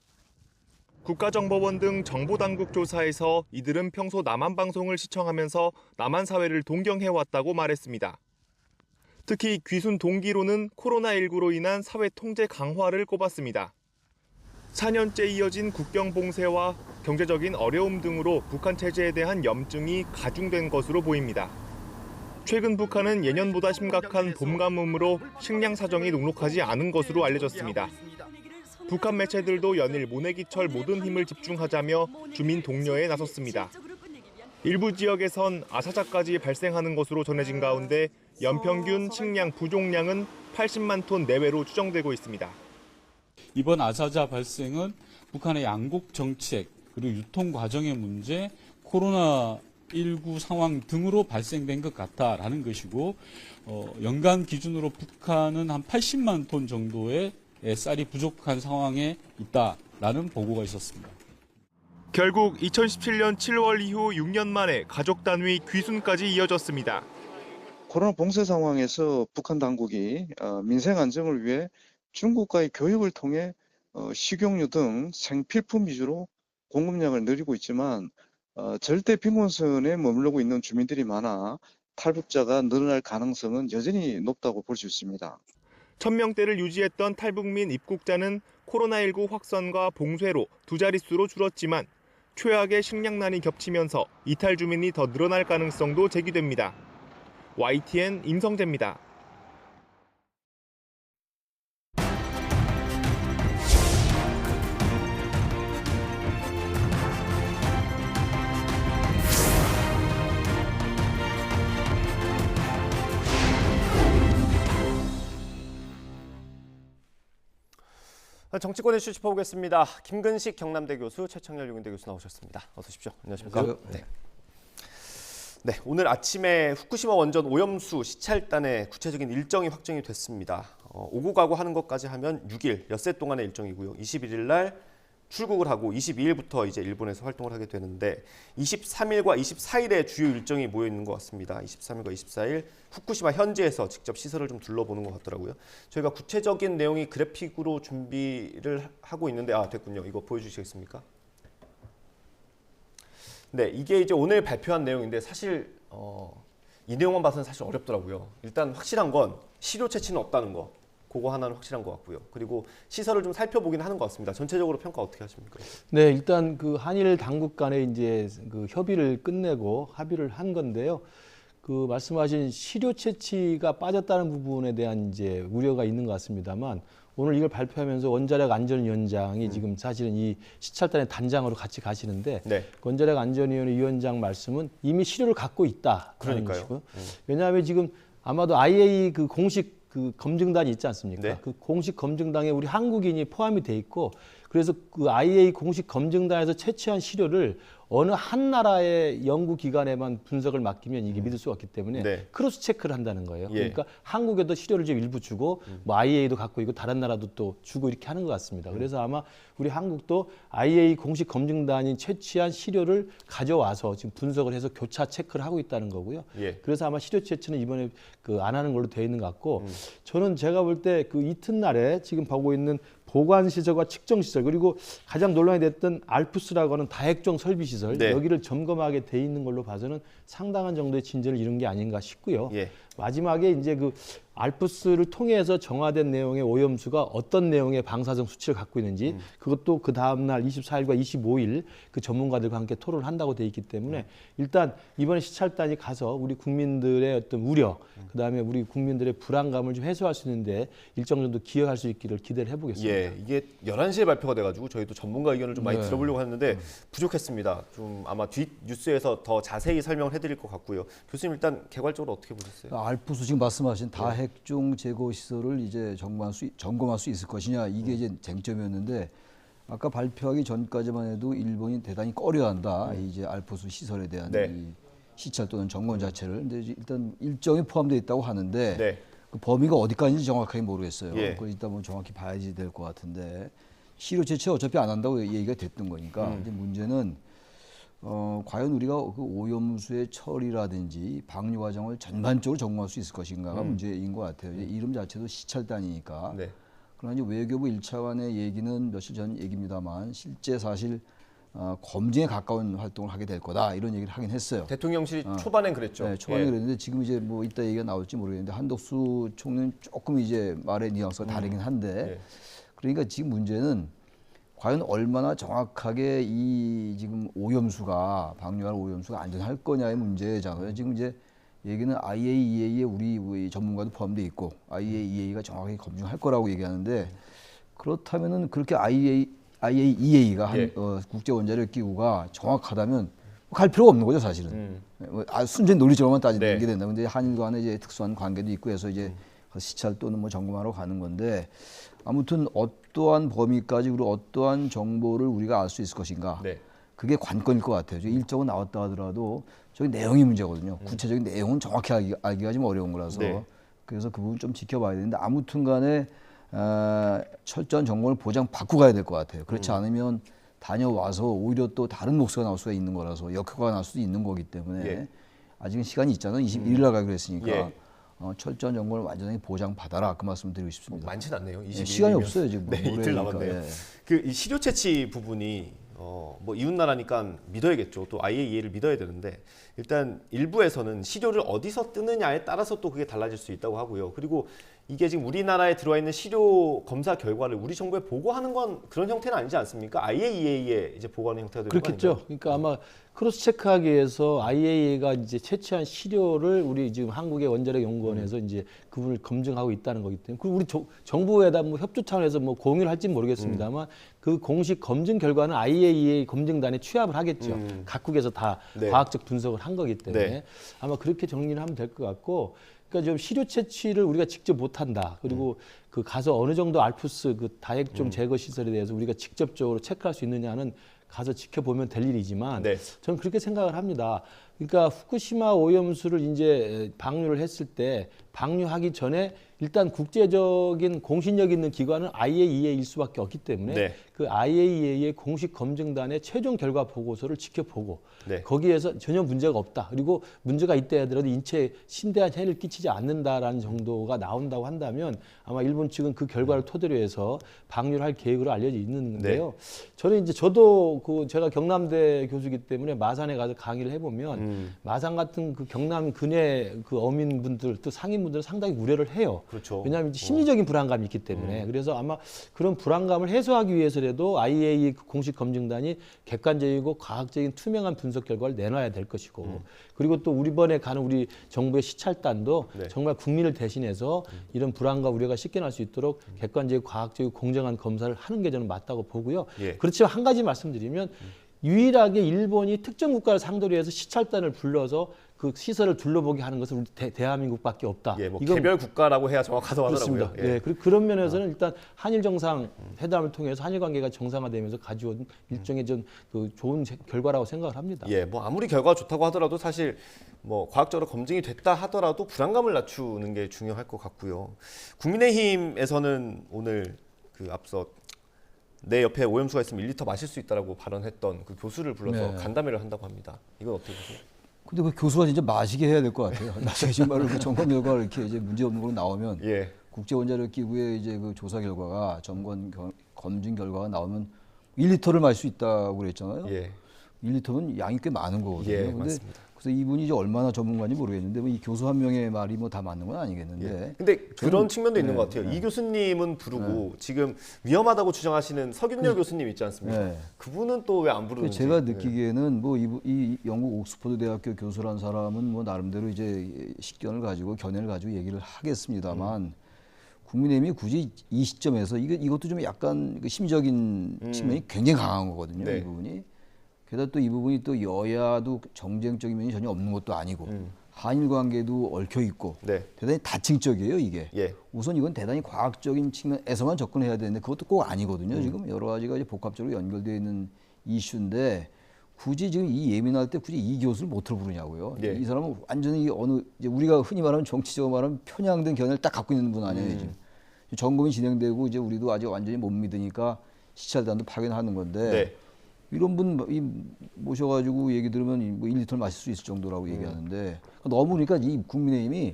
국가정보원 등 정보당국 조사에서 이들은 평소 남한방송을 시청하면서 남한 사회를 동경해왔다고 말했습니다. 특히 귀순 동기로는 코로나19로 인한 사회 통제 강화를 꼽았습니다. 4년째 이어진 국경 봉쇄와 경제적인 어려움 등으로 북한 체제에 대한 염증이 가중된 것으로 보입니다. 최근 북한은 예년보다 심각한 봄 가뭄으로 식량 사정이 녹록하지 않은 것으로 알려졌습니다. 북한 매체들도 연일 모내기철 모든 힘을 집중하자며 주민 독려에 나섰습니다. 일부 지역에선 아사자까지 발생하는 것으로 전해진 가운데 연평균 식량 부족량은 80만 톤 내외로 추정되고 있습니다. 이번 아사자 발생은 북한의 양국 정책 그리고 유통 과정의 문제, 코로나19 상황 등으로 발생된 것 같다라는 것이고 연간 기준으로 북한은 한 80만 톤 정도의 쌀이 부족한 상황에 있다라는 보고가 있었습니다. 결국 2017년 7월 이후 6년 만에 가족 단위 귀순까지 이어졌습니다. 코로나 봉쇄 상황에서 북한 당국이 민생 안정을 위해 중국과의 교역을 통해 식용유 등 생필품 위주로 공급량을 늘리고 있지만 절대 빈곤선에 머무르고 있는 주민들이 많아 탈북자가 늘어날 가능성은 여전히 높다고 볼 수 있습니다. 1000명대를 유지했던 탈북민 입국자는 코로나19 확산과 봉쇄로 두 자릿수로 줄었지만 최악의 식량난이 겹치면서 이탈 주민이 더 늘어날 가능성도 제기됩니다. YTN 임성재입니다. 정치권 이슈 짚어보겠습니다. 김근식 경남대 교수, 최청열 용인대 교수 나오셨습니다. 어서 오십시오. 안녕하십니까? 네, 오늘 아침에 후쿠시마 원전 오염수 시찰단의 구체적인 일정이 확정이 됐습니다. 오고 가고 하는 것까지 하면 6일, 엿새 동안의 일정이고요. 21일 날 출국을 하고 22일부터 이제 일본에서 활동을 하게 되는데 23일과 24일에 주요 일정이 모여 있는 것 같습니다. 23일과 24일 후쿠시마 현지에서 직접 시설을 좀 둘러보는 것 같더라고요. 저희가 구체적인 내용이 그래픽으로 준비를 하고 있는데 됐군요. 이거 보여주시겠습니까? 네, 이게 이제 오늘 발표한 내용인데 사실 이 내용만 봐서는 사실 어렵더라고요. 일단 확실한 건 시료 채취는 없다는 거. 그거 하나는 확실한 것 같고요. 그리고 시설을 좀 살펴보긴 하는 것 같습니다. 전체적으로 평가 어떻게 하십니까? 네, 일단 그 한일 당국 간에 이제 그 협의를 끝내고 합의를 한 건데요. 그 말씀하신 시료 채취가 빠졌다는 부분에 대한 이제 우려가 있는 것 같습니다만 오늘 이걸 발표하면서 원자력 안전위원장이 지금 사실은 이 시찰단의 단장으로 같이 가시는데 원자력 안전위원회 위원장 말씀은 이미 시료를 갖고 있다라는 그러니까요. 것이고요. 왜냐하면 지금 아마도 IAEA 그 공식 그 검증단이 있지 않습니까? 그 공식 검증단에 우리 한국인이 포함이 돼 있고 그래서 그 IAEA 공식 검증단에서 채취한 시료를 어느 한 나라의 연구기관에만 분석을 맡기면 이게 믿을 수가 없기 때문에 크로스 체크를 한다는 거예요. 그러니까 한국에도 시료를 좀 일부 주고 뭐 IAEA도 갖고 있고 다른 나라도 또 주고 이렇게 하는 것 같습니다. 그래서 아마 우리 한국도 IAEA 공식 검증단이 채취한 시료를 가져와서 지금 분석을 해서 교차 체크를 하고 있다는 거고요. 그래서 아마 시료 채취는 이번에 그 안 하는 걸로 되어 있는 것 같고 저는 제가 볼 때 그 이튿날에 지금 보고 있는 보관시설과 측정시설 그리고 가장 논란이 됐던 알프스라고 하는 다핵종 설비시설 여기를 점검하게 돼 있는 걸로 봐서는 상당한 정도의 진전을 이룬 게 아닌가 싶고요. 마지막에 이제 그 알프스를 통해서 정화된 내용의 오염수가 어떤 내용의 방사성 수치를 갖고 있는지 그것도 그 다음날 24일과 25일 그 전문가들과 함께 토론을 한다고 돼 있기 때문에 일단 이번에 시찰단이 가서 우리 국민들의 어떤 우려 그다음에 우리 국민들의 불안감을 좀 해소할 수 있는데 일정 정도 기여할 수 있기를 기대를 해보겠습니다. 이게 11시에 발표가 돼가지고 저희도 전문가 의견을 좀 많이 들어보려고 했는데 부족했습니다. 좀 아마 뒷 뉴스에서 더 자세히 설명을 해드릴 것 같고요. 교수님 일단 개괄적으로 어떻게 보셨어요? 알프스 지금 말씀하신 다핵종 제거 시설을 이제 점검할 수 있을 것이냐 이게 이제 쟁점이었는데 아까 발표하기 전까지만 해도 일본이 대단히 꺼려한다 이제 알프스 시설에 대한 이 시찰 또는 점검 자체를 근데 일단 일정이 포함되어 있다고 하는데 그 범위가 어디까지인지 정확하게 모르겠어요. 그걸 일단 뭐 정확히 봐야지 될 것 같은데 시료 채취 어차피 안 한다고 얘기가 됐던 거니까 이제 문제는 과연 우리가 그 오염수의 처리라든지 방류 과정을 전반적으로 점검할 수 있을 것인가가 문제인 것 같아요. 이름 자체도 시찰단이니까. 그러나 이제 외교부 1차관의 얘기는 며칠 전 얘기입니다만 실제 사실 검증에 가까운 활동을 하게 될 거다 이런 얘기를 하긴 했어요. 대통령실이 초반엔 그랬죠. 네, 초반에 그랬는데 지금 이제 뭐 이따 얘기가 나올지 모르겠는데 한덕수 총리는 조금 이제 말의 뉘앙스가 다르긴 한데 그러니까 지금 문제는 과연 얼마나 정확하게 이 지금 오염수가 방류할 오염수가 안전할 거냐의 문제잖아요. 지금 이제 얘기는 IAEA에 우리 전문가도 포함되어 있고 IAEA가 정확하게 검증할 거라고 얘기하는데 그렇다면은 그렇게 IAEA가 국제 원자력 기구가 정확하다면 갈 필요가 없는 거죠 사실은. 순전히 논리적으로만 따지는 게 된다. 근데 한일 간에 이제 특수한 관계도 있고 해서 이제 시찰 또는 뭐 점검하러 가는 건데 아무튼 어떠한 범위까지 그리고 어떠한 정보를 우리가 알 수 있을 것인가. 그게 관건일 것 같아요. 일정은 나왔다 하더라도 저기 내용이 문제거든요. 구체적인 내용은 정확히 알기가 좀 어려운 거라서 그래서 그 부분 좀 지켜봐야 되는데 아무튼 간에 철저한 정보를 보장받고 가야 될 것 같아요. 그렇지 않으면 다녀와서 오히려 또 다른 목소리가 나올 수가 있는 거라서 역효과가 날 수도 있는 거기 때문에 아직은 시간이 있잖아요. 21일 날 가기로 했으니까 철저한 정보를 완전히 보장받아라 그 말씀 드리고 싶습니다. 많지는 않네요. 22일이면. 시간이 없어요 지금. 이틀 남았네요. 그 이 시료 채취 부분이 뭐 이웃 나라니까 믿어야겠죠. 또 IAEA를 믿어야 되는데 일단 일부에서는 시료를 어디서 뜨느냐에 따라서 또 그게 달라질 수 있다고 하고요. 그리고 이게 지금 우리나라에 들어와 있는 시료 검사 결과를 우리 정부에 보고하는 건 그런 형태는 아니지 않습니까? IAEA에 이제 보고하는 형태가 되는 거 아닌가요? 그렇겠죠. 그러니까 아마 크로스 체크하기 위해서 IAEA가 이제 채취한 시료를 우리 지금 한국의 원자력 연구원에서 이제 그분을 검증하고 있다는 거기 때문에 그리고 우리 정부에다 뭐 협조 차원에서 뭐 공유를 할지는 모르겠습니다만 그 공식 검증 결과는 IAEA 검증단에 취합을 하겠죠. 각국에서 다 과학적 분석을 한 거기 때문에 아마 그렇게 정리를 하면 될 것 같고 그러니까 좀 시료 채취를 우리가 직접 못한다. 그리고 그 가서 어느 정도 알프스 그 다액종 제거 시설에 대해서 우리가 직접적으로 체크할 수 있느냐는 가서 지켜보면 될 일이지만 저는 그렇게 생각을 합니다. 그러니까 후쿠시마 오염수를 이제 방류를 했을 때 방류하기 전에 일단 국제적인 공신력 있는 기관은 IAEA일 수밖에 없기 때문에 그 IAEA의 공식 검증단의 최종 결과 보고서를 지켜보고 거기에서 전혀 문제가 없다. 그리고 문제가 있다 하더라도 인체에 심대한 해를 끼치지 않는다라는 정도가 나온다고 한다면 아마 일본 측은 그 결과를 토대로 해서 방류를 할 계획으로 알려져 있는데요. 저는 이제 저도 그 제가 경남대 교수이기 때문에 마산에 가서 강의를 해보면 마산 같은 그 경남 근해 그 어민분들 또 상인분들은 상당히 우려를 해요. 그렇죠. 왜냐하면 심리적인 불안감이 있기 때문에 그래서 아마 그런 불안감을 해소하기 위해서라도 IAEA 공식 검증단이 객관적이고 과학적인 투명한 분석 결과를 내놔야 될 것이고 그리고 또 이번에 가는 우리 정부의 시찰단도 정말 국민을 대신해서 이런 불안과 우려가 쉽게 날 수 있도록 객관적이고 과학적이고 공정한 검사를 하는 게 저는 맞다고 보고요. 그렇지만 한 가지 말씀드리면 유일하게 일본이 특정 국가를 상대로 해서 시찰단을 불러서 그 시설을 둘러보게 하는 것은 우리 대한민국밖에 없다. 뭐 개별 국가라고 해야 정확하다고 하더라고요. 그렇습니다. 그런 면에서는 일단 한일 정상 회담을 통해서 한일 관계가 정상화되면서 가져온 일종의 좀 그 좋은 결과라고 생각을 합니다. 뭐 아무리 결과가 좋다고 하더라도 사실 뭐 과학적으로 검증이 됐다 하더라도 불안감을 낮추는 게 중요할 것 같고요. 국민의힘에서는 오늘 그 앞서 내 옆에 오염수가 있으면 1리터 마실 수 있다라고 발언했던 그 교수를 불러서 간담회를 한다고 합니다. 이건 어떻게 보세요? 근데 그 교수가 진짜 마시게 해야 될 것 같아요. 나중에 정말 그 점검 결과가 이렇게 이제 문제 없는 걸로 나오면 국제 원자력 기구의 이제 그 조사 결과가 검증 결과가 나오면 1리터를 마실 수 있다고 그랬잖아요. 1리터면 양이 꽤 많은 거거든요. 근데 맞습니다. 그래서 이분이 이제 얼마나 전문가인지 모르겠는데 뭐 이 교수 한 명의 말이 뭐 다 맞는 건 아니겠는데. 근데 그런 측면도 있는 것 같아요. 이 교수님은 부르고 지금 위험하다고 주장하시는 석윤열 교수님 있지 않습니까? 그분은 또 왜 안 부르는지. 제가 느끼기에는 뭐 이 영국 옥스퍼드 대학교 교수란 사람은 뭐 나름대로 이제 식견을 가지고 견해를 가지고 얘기를 하겠습니다만 국민의힘이 굳이 이 시점에서 이것도 좀 약간 그 심적인 측면이 굉장히 강한 거거든요. 이 부분이. 게다가 또 이 부분이 또 여야도 정쟁적인 면이 전혀 없는 것도 아니고 한일 관계도 얽혀 있고 대단히 다층적이에요 이게. 우선 이건 대단히 과학적인 측면에서만 접근해야 되는데 그것도 꼭 아니거든요. 지금 여러 가지가 이제 복합적으로 연결되어 있는 이슈인데 굳이 지금 이 예민할 때 굳이 이 교수를 못을 부르냐고요. 이 사람은 완전히 어느 이제 우리가 흔히 말하면 정치적으로 말하면 편향된 견해를 딱 갖고 있는 분 아니에요 지금. 점검이 진행되고 이제 우리도 아직 완전히 못 믿으니까 시찰단도 파견하는 건데. 이런 분 모셔가지고 얘기 들으면 뭐 1리터를 마실 수 있을 정도라고 얘기하는데 너무 그러니까 이 국민의힘이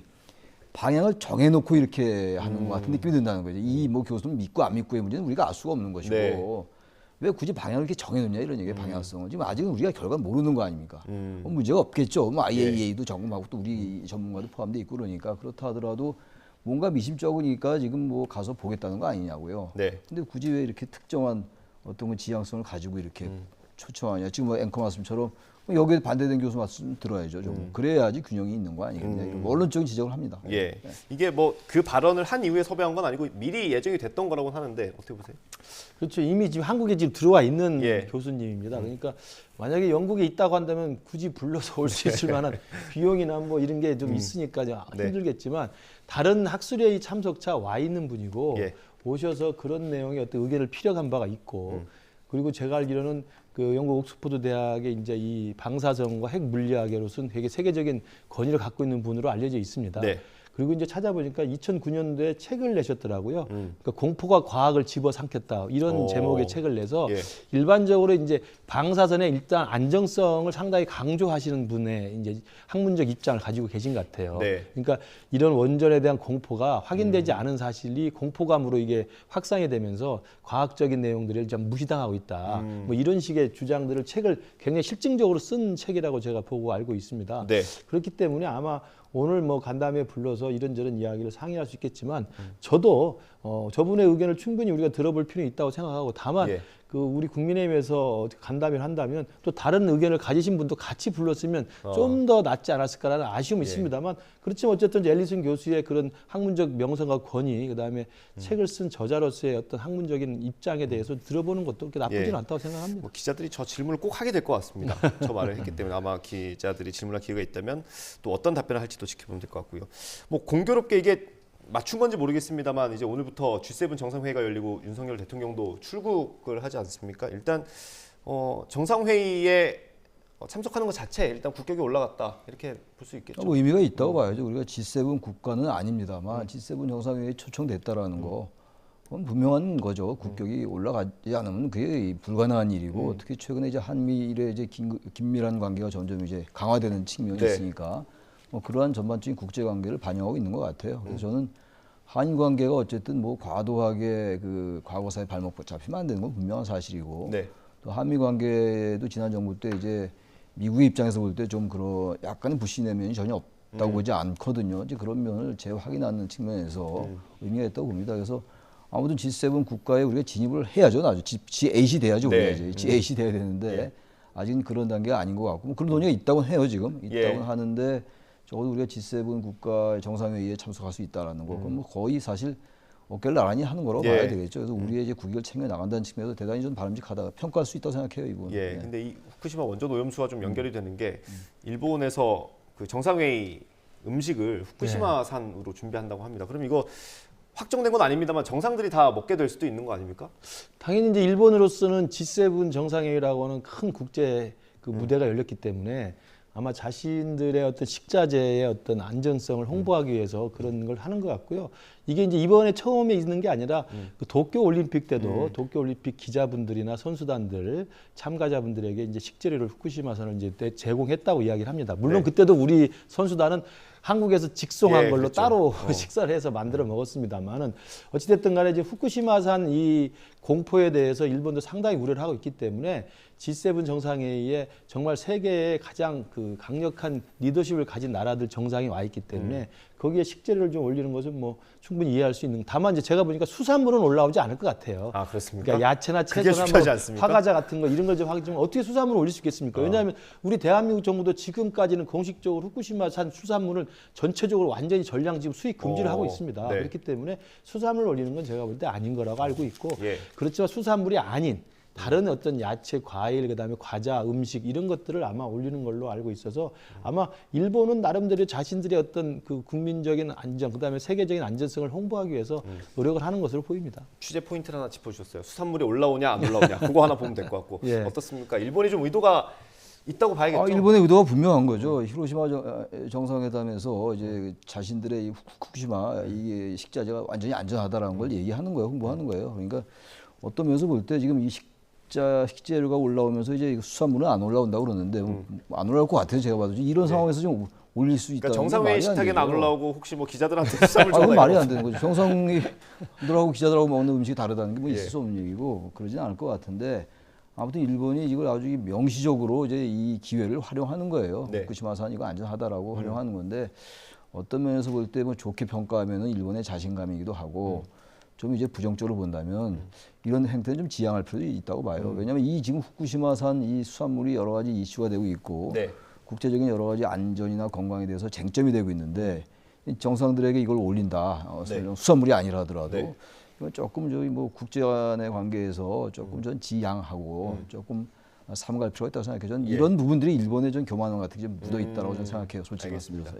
방향을 정해놓고 이렇게 하는 것 같은 느낌이 든다는 거죠. 이 뭐 교수는 믿고 안 믿고의 문제는 우리가 알 수가 없는 것이고 왜 굳이 방향을 이렇게 정해놓냐 이런 얘기의 방향성을 지금 아직은 우리가 결과를 모르는 거 아닙니까? 뭐 문제가 없겠죠. 뭐 IAEA도 점검하고 또 우리 전문가도 포함돼 있고 그러니까 그렇다 하더라도 뭔가 미심쩍으니까 지금 뭐 가서 보겠다는 거 아니냐고요. 근데 굳이 왜 이렇게 특정한 어떤 그 지향성을 가지고 이렇게 초청하냐. 지금 뭐 앵커 말씀처럼 여기에 반대된 교수 말씀 들어야죠. 좀 그래야지 균형이 있는 거 아니겠냐. 언론적인 지적을 합니다. 이게 뭐 그 발언을 한 이후에 섭외한 건 아니고 미리 예정이 됐던 거라고 하는데 어떻게 보세요? 그렇죠. 이미 지금 한국에 지금 들어와 있는 교수님입니다. 그러니까 만약에 영국에 있다고 한다면 굳이 불러서 올 수 있을 만한 비용이나 뭐 이런 게 좀 있으니까 힘들겠지만 다른 학술회의 참석차 와 있는 분이고 오셔서 그런 내용의 어떤 의견을 피력한 바가 있고 그리고 제가 알기로는 그 영국 옥스퍼드 대학의 이제 이 방사성과 핵 물리학으로서는 되게 세계적인 권위를 갖고 있는 분으로 알려져 있습니다. 그리고 이제 찾아보니까 2009년도에 책을 내셨더라고요. 그러니까 공포가 과학을 집어삼켰다 이런 제목의 책을 내서 일반적으로 이제 방사선의 일단 안정성을 상당히 강조하시는 분의 이제 학문적 입장을 가지고 계신 것 같아요. 그러니까 이런 원전에 대한 공포가 확인되지 않은 사실이 공포감으로 이게 확산이 되면서 과학적인 내용들을 좀 무시당하고 있다. 뭐 이런 식의 주장들을 책을 굉장히 실증적으로 쓴 책이라고 제가 보고 알고 있습니다. 그렇기 때문에 아마 오늘 뭐 간담회에 불러서 이런저런 이야기를 상의할 수 있겠지만 저도 저분의 의견을 충분히 우리가 들어볼 필요는 있다고 생각하고 다만 그 우리 국민의힘에서 간담회를 한다면 또 다른 의견을 가지신 분도 같이 불렀으면 좀 더 낫지 않았을까라는 아쉬움이 있습니다만 그렇지만 어쨌든 앨리슨 교수의 그런 학문적 명성과 권위 그다음에 책을 쓴 저자로서의 어떤 학문적인 입장에 대해서 들어보는 것도 그렇게 나쁘진 않다고 생각합니다. 뭐 기자들이 저 질문을 꼭 하게 될 것 같습니다. 저 말을 했기 때문에 아마 기자들이 질문할 기회가 있다면 또 어떤 답변을 할지도 지켜보면 될 것 같고요. 뭐 공교롭게 이게 맞춘 건지 모르겠습니다만 이제 오늘부터 G7 정상회의가 열리고 윤석열 대통령도 출국을 하지 않습니까? 일단 정상회의에 참석하는 것 자체에 일단 국격이 올라갔다 이렇게 볼 수 있겠죠. 뭐 의미가 있다고 봐야죠. 우리가 G7 국가는 아닙니다만 G7 정상회의에 초청됐다라는 거 그건 분명한 거죠. 국격이 올라가지 않으면 그게 불가능한 일이고 특히 최근에 이제 한미일의 이제 긴밀한 관계가 점점 이제 강화되는 측면이 있으니까 뭐 그러한 전반적인 국제 관계를 반영하고 있는 것 같아요. 그래서 저는 한일 관계가 어쨌든 뭐 과도하게 그 과거사에 발목 잡히면 안 되는 건 분명한 사실이고 또 한미 관계도 지난 정부 때 이제 미국의 입장에서 볼 때 좀 그런 약간의 불신의 면이 전혀 없다고 보지 않거든요. 이제 그런 면을 재확인하는 측면에서 의미가 있다고 봅니다. 그래서 아무튼 G7 국가에 우리가 진입을 해야죠. 나중에 G8이 돼야죠. 우리가 이제 G8이 돼야 되는데 아직은 그런 단계가 아닌 것 같고 뭐 그런 논의가 있다고는 해요. 지금 있다고는 하는데 적어도 우리가 G7 국가 정상회의에 참석할 수 있다라는 거, 그건 뭐 거의 사실 어깨를 나란히 하는 거라고 봐야 되겠죠. 그래서 우리의 이제 국익을 챙겨 나간다는 측면에서 대단히 좀 바람직하다 평가할 수 있다고 생각해요, 이분. 근데 이 후쿠시마 원전 오염수와 좀 연결이 되는 게 일본에서 그 정상회의 음식을 후쿠시마산으로 준비한다고 합니다. 그럼 이거 확정된 건 아닙니다만 정상들이 다 먹게 될 수도 있는 거 아닙니까? 당연히 이제 일본으로서는 G7 정상회의라고 하는 큰 국제 그 무대가 열렸기 때문에 아마 자신들의 어떤 식자재의 어떤 안전성을 홍보하기 위해서 그런 걸 하는 것 같고요. 이게 이제 이번에 처음에 있는 게 아니라 그 도쿄 올림픽 때도 도쿄 올림픽 기자분들이나 선수단들 참가자분들에게 이제 식재료를 후쿠시마산을 이제 제공했다고 이야기를 합니다. 물론 그때도 우리 선수단은 한국에서 직송한 걸로 따로 식사를 해서 만들어 먹었습니다만은 어찌됐든 간에 이제 후쿠시마산 이 공포에 대해서 일본도 상당히 우려를 하고 있기 때문에 G7 정상회의에 정말 세계의 가장 그 강력한 리더십을 가진 나라들 정상이 와 있기 때문에 거기에 식재료를 좀 올리는 것은 뭐 충분히 이해할 수 있는. 다만 이제 제가 보니까 수산물은 올라오지 않을 것 같아요. 아, 그렇습니까? 그러니까 야채나 채소나 뭐 화과자 같은 거 이런 걸 좀 하겠지만 어떻게 수산물을 올릴 수 있겠습니까? 왜냐하면 우리 대한민국 정부도 지금까지는 공식적으로 후쿠시마산 수산물을 전체적으로 완전히 전량 지금 수입 금지를 하고 있습니다. 그렇기 때문에 수산물을 올리는 건 제가 볼 때 아닌 거라고 알고 있고 그렇지만 수산물이 아닌 다른 어떤 야채, 과일, 그다음에 과자, 음식 이런 것들을 아마 올리는 걸로 알고 있어서 아마 일본은 나름대로 자신들의 어떤 그 국민적인 안전, 그다음에 세계적인 안전성을 홍보하기 위해서 노력을 하는 것으로 보입니다. 취재 포인트를 하나 짚어주셨어요. 수산물이 올라오냐 안 올라오냐 그거 하나 보면 될 것 같고 어떻습니까? 일본이 좀 의도가 있다고 봐야겠죠. 일본의 의도가 분명한 거죠. 히로시마 정상회담에서 이제 자신들의 이 후쿠시마 이게 식자재가 완전히 안전하다라는 걸 얘기하는 거예요, 홍보하는 거예요. 그러니까 어떤 면에서 볼 때 지금 이 식재료가 올라오면서 이제 수산물은 안 올라온다고 그러는데 안 올라올 것 같아요. 제가 봐도 이런 상황에서 좀 올릴 수 있다. 그러니까 정상회의 식탁에는 안 올라오고 혹시 뭐 기자들한테 수산물 그건 말이 안 되는 거죠. 정상회의들하고 기자들하고 먹는 음식이 다르다는 게 뭐 있을 수 없는 얘기고 그러진 않을 것 같은데 아무튼 일본이 이걸 아주 명시적으로 이제 이 기회를 활용하는 거예요. 후쿠시마산 이거 안전하다라고 활용하는 건데 어떤 면에서 볼 때 뭐 좋게 평가하면은 일본의 자신감이기도 하고. 좀 이제 부정적으로 본다면 이런 행태는 좀 지양할 필요도 있다고 봐요. 왜냐하면 이 지금 후쿠시마산 이 수산물이 여러 가지 이슈가 되고 있고 국제적인 여러 가지 안전이나 건강에 대해서 쟁점이 되고 있는데 정상들에게 이걸 올린다. 수산물이 아니라 하더라도 이건 조금 저희 뭐 국제 간의 관계에서 조금 전 지양하고 조금 삼갈 필요가 있다고 생각해요. 저는 이런 부분들이 일본의 좀 교만함 같은 게 좀 묻어 있다고 저는 생각해요. 솔직히 말씀드려서.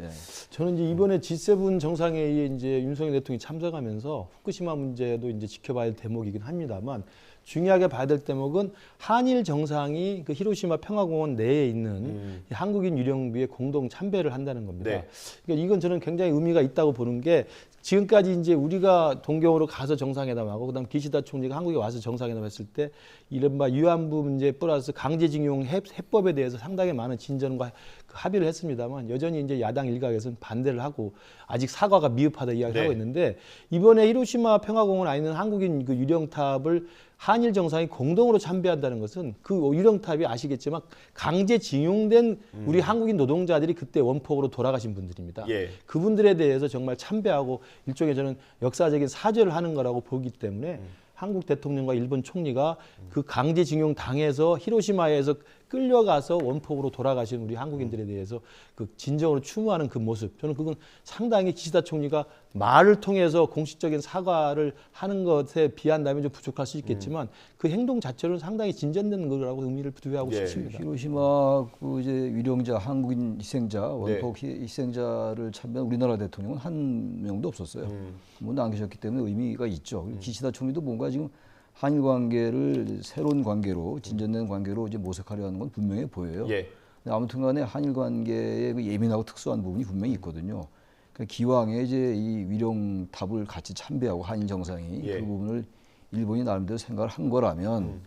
저는 이제 이번에 G7 정상회의에 이제 윤석열 대통령이 참석하면서 후쿠시마 문제도 이제 지켜봐야 할 대목이긴 합니다만 중요하게 봐야 될 대목은 한일 정상이 그 히로시마 평화공원 내에 있는 한국인 유령부에 공동 참배를 한다는 겁니다. 그러니까 이건 저는 굉장히 의미가 있다고 보는 게 지금까지 이제 우리가 동경으로 가서 정상회담하고 그다음 기시다 총리가 한국에 와서 정상회담 했을 때 이른바 위안부 문제 플러스 강제징용 해법에 대해서 상당히 많은 진전과 합의를 했습니다만 여전히 이제 야당 일각에서는 반대를 하고 아직 사과가 미흡하다 이야기를 하고 있는데 이번에 히로시마 평화공원 안에 있는 한국인 그 유령탑을 한일 정상이 공동으로 참배한다는 것은 그 유령탑이 아시겠지만 강제징용된 우리 한국인 노동자들이 그때 원폭으로 돌아가신 분들입니다. 그분들에 대해서 정말 참배하고 일종의 저는 역사적인 사죄를 하는 거라고 보기 때문에 한국 대통령과 일본 총리가 그 강제징용 당해서 히로시마에서 끌려가서 원폭으로 돌아가신 우리 한국인들에 대해서 그 진정으로 추모하는 그 모습, 저는 그건 상당히 기시다 총리가 말을 통해서 공식적인 사과를 하는 것에 비한다면 좀 부족할 수 있겠지만 그 행동 자체로는 상당히 진전된 거라고 의미를 부여하고 싶습니다. 히로시마 그 이제 위령자 한국인 희생자 원폭 희생자를 참배한 우리나라 대통령은 한 명도 없었어요. 뭐 안 계셨기 때문에 의미가 있죠. 기시다 총리도 뭔가 지금 한일 관계를 새로운 관계로 진전된 관계로 이제 모색하려 하는 건 분명해 보여요. 근데 아무튼간에 한일 관계의 그 예민하고 특수한 부분이 분명히 있거든요. 그러니까 기왕에 이제 이 위령탑을 같이 참배하고 한일 정상이 그 부분을 일본이 나름대로 생각을 한 거라면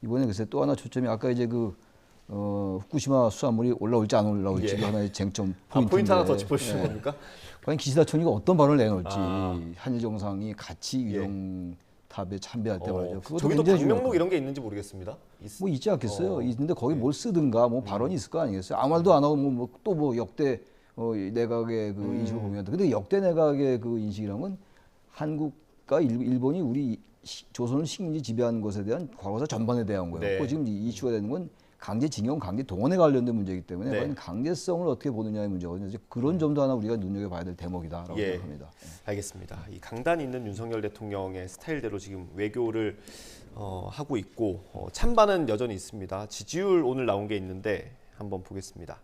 이번에 글쎄 또 하나 초점이 아까 이제 그 후쿠시마 수산물이 올라올지 안 올라올지가 하나의 쟁점 포인트인데 포인트 하나 더 짚어주시는 겁니까? 과연 기시다 총리가 어떤 발언을 내놓을지 한일 정상이 같이 위령탑에 참배할 때 말이죠. 저기도 방명록 이런 게 있는지 모르겠습니다. 뭐 있지 않겠어요. 있는데 거기 뭘 쓰든가 뭐 발언이 있을 거 아니겠어요. 아무 말도 안 하고 또 뭐 역대 내각의 그 인식을 공유한다. 근데 역대 내각의 그 인식이란 건 한국과 일본이 우리 조선을 식민지 지배한 것에 대한 과거사 전반에 대한 거였고 지금 이슈가 되는 건 강제징용, 강제동원에 관련된 문제이기 때문에 과연 강제성을 어떻게 보느냐의 문제거든요. 그런 점도 하나 우리가 눈여겨봐야 될 대목이다라고 생각합니다. 알겠습니다. 이 강단 있는 윤석열 대통령의 스타일대로 지금 외교를 하고 있고 찬반은 여전히 있습니다. 지지율 오늘 나온 게 있는데 한번 보겠습니다.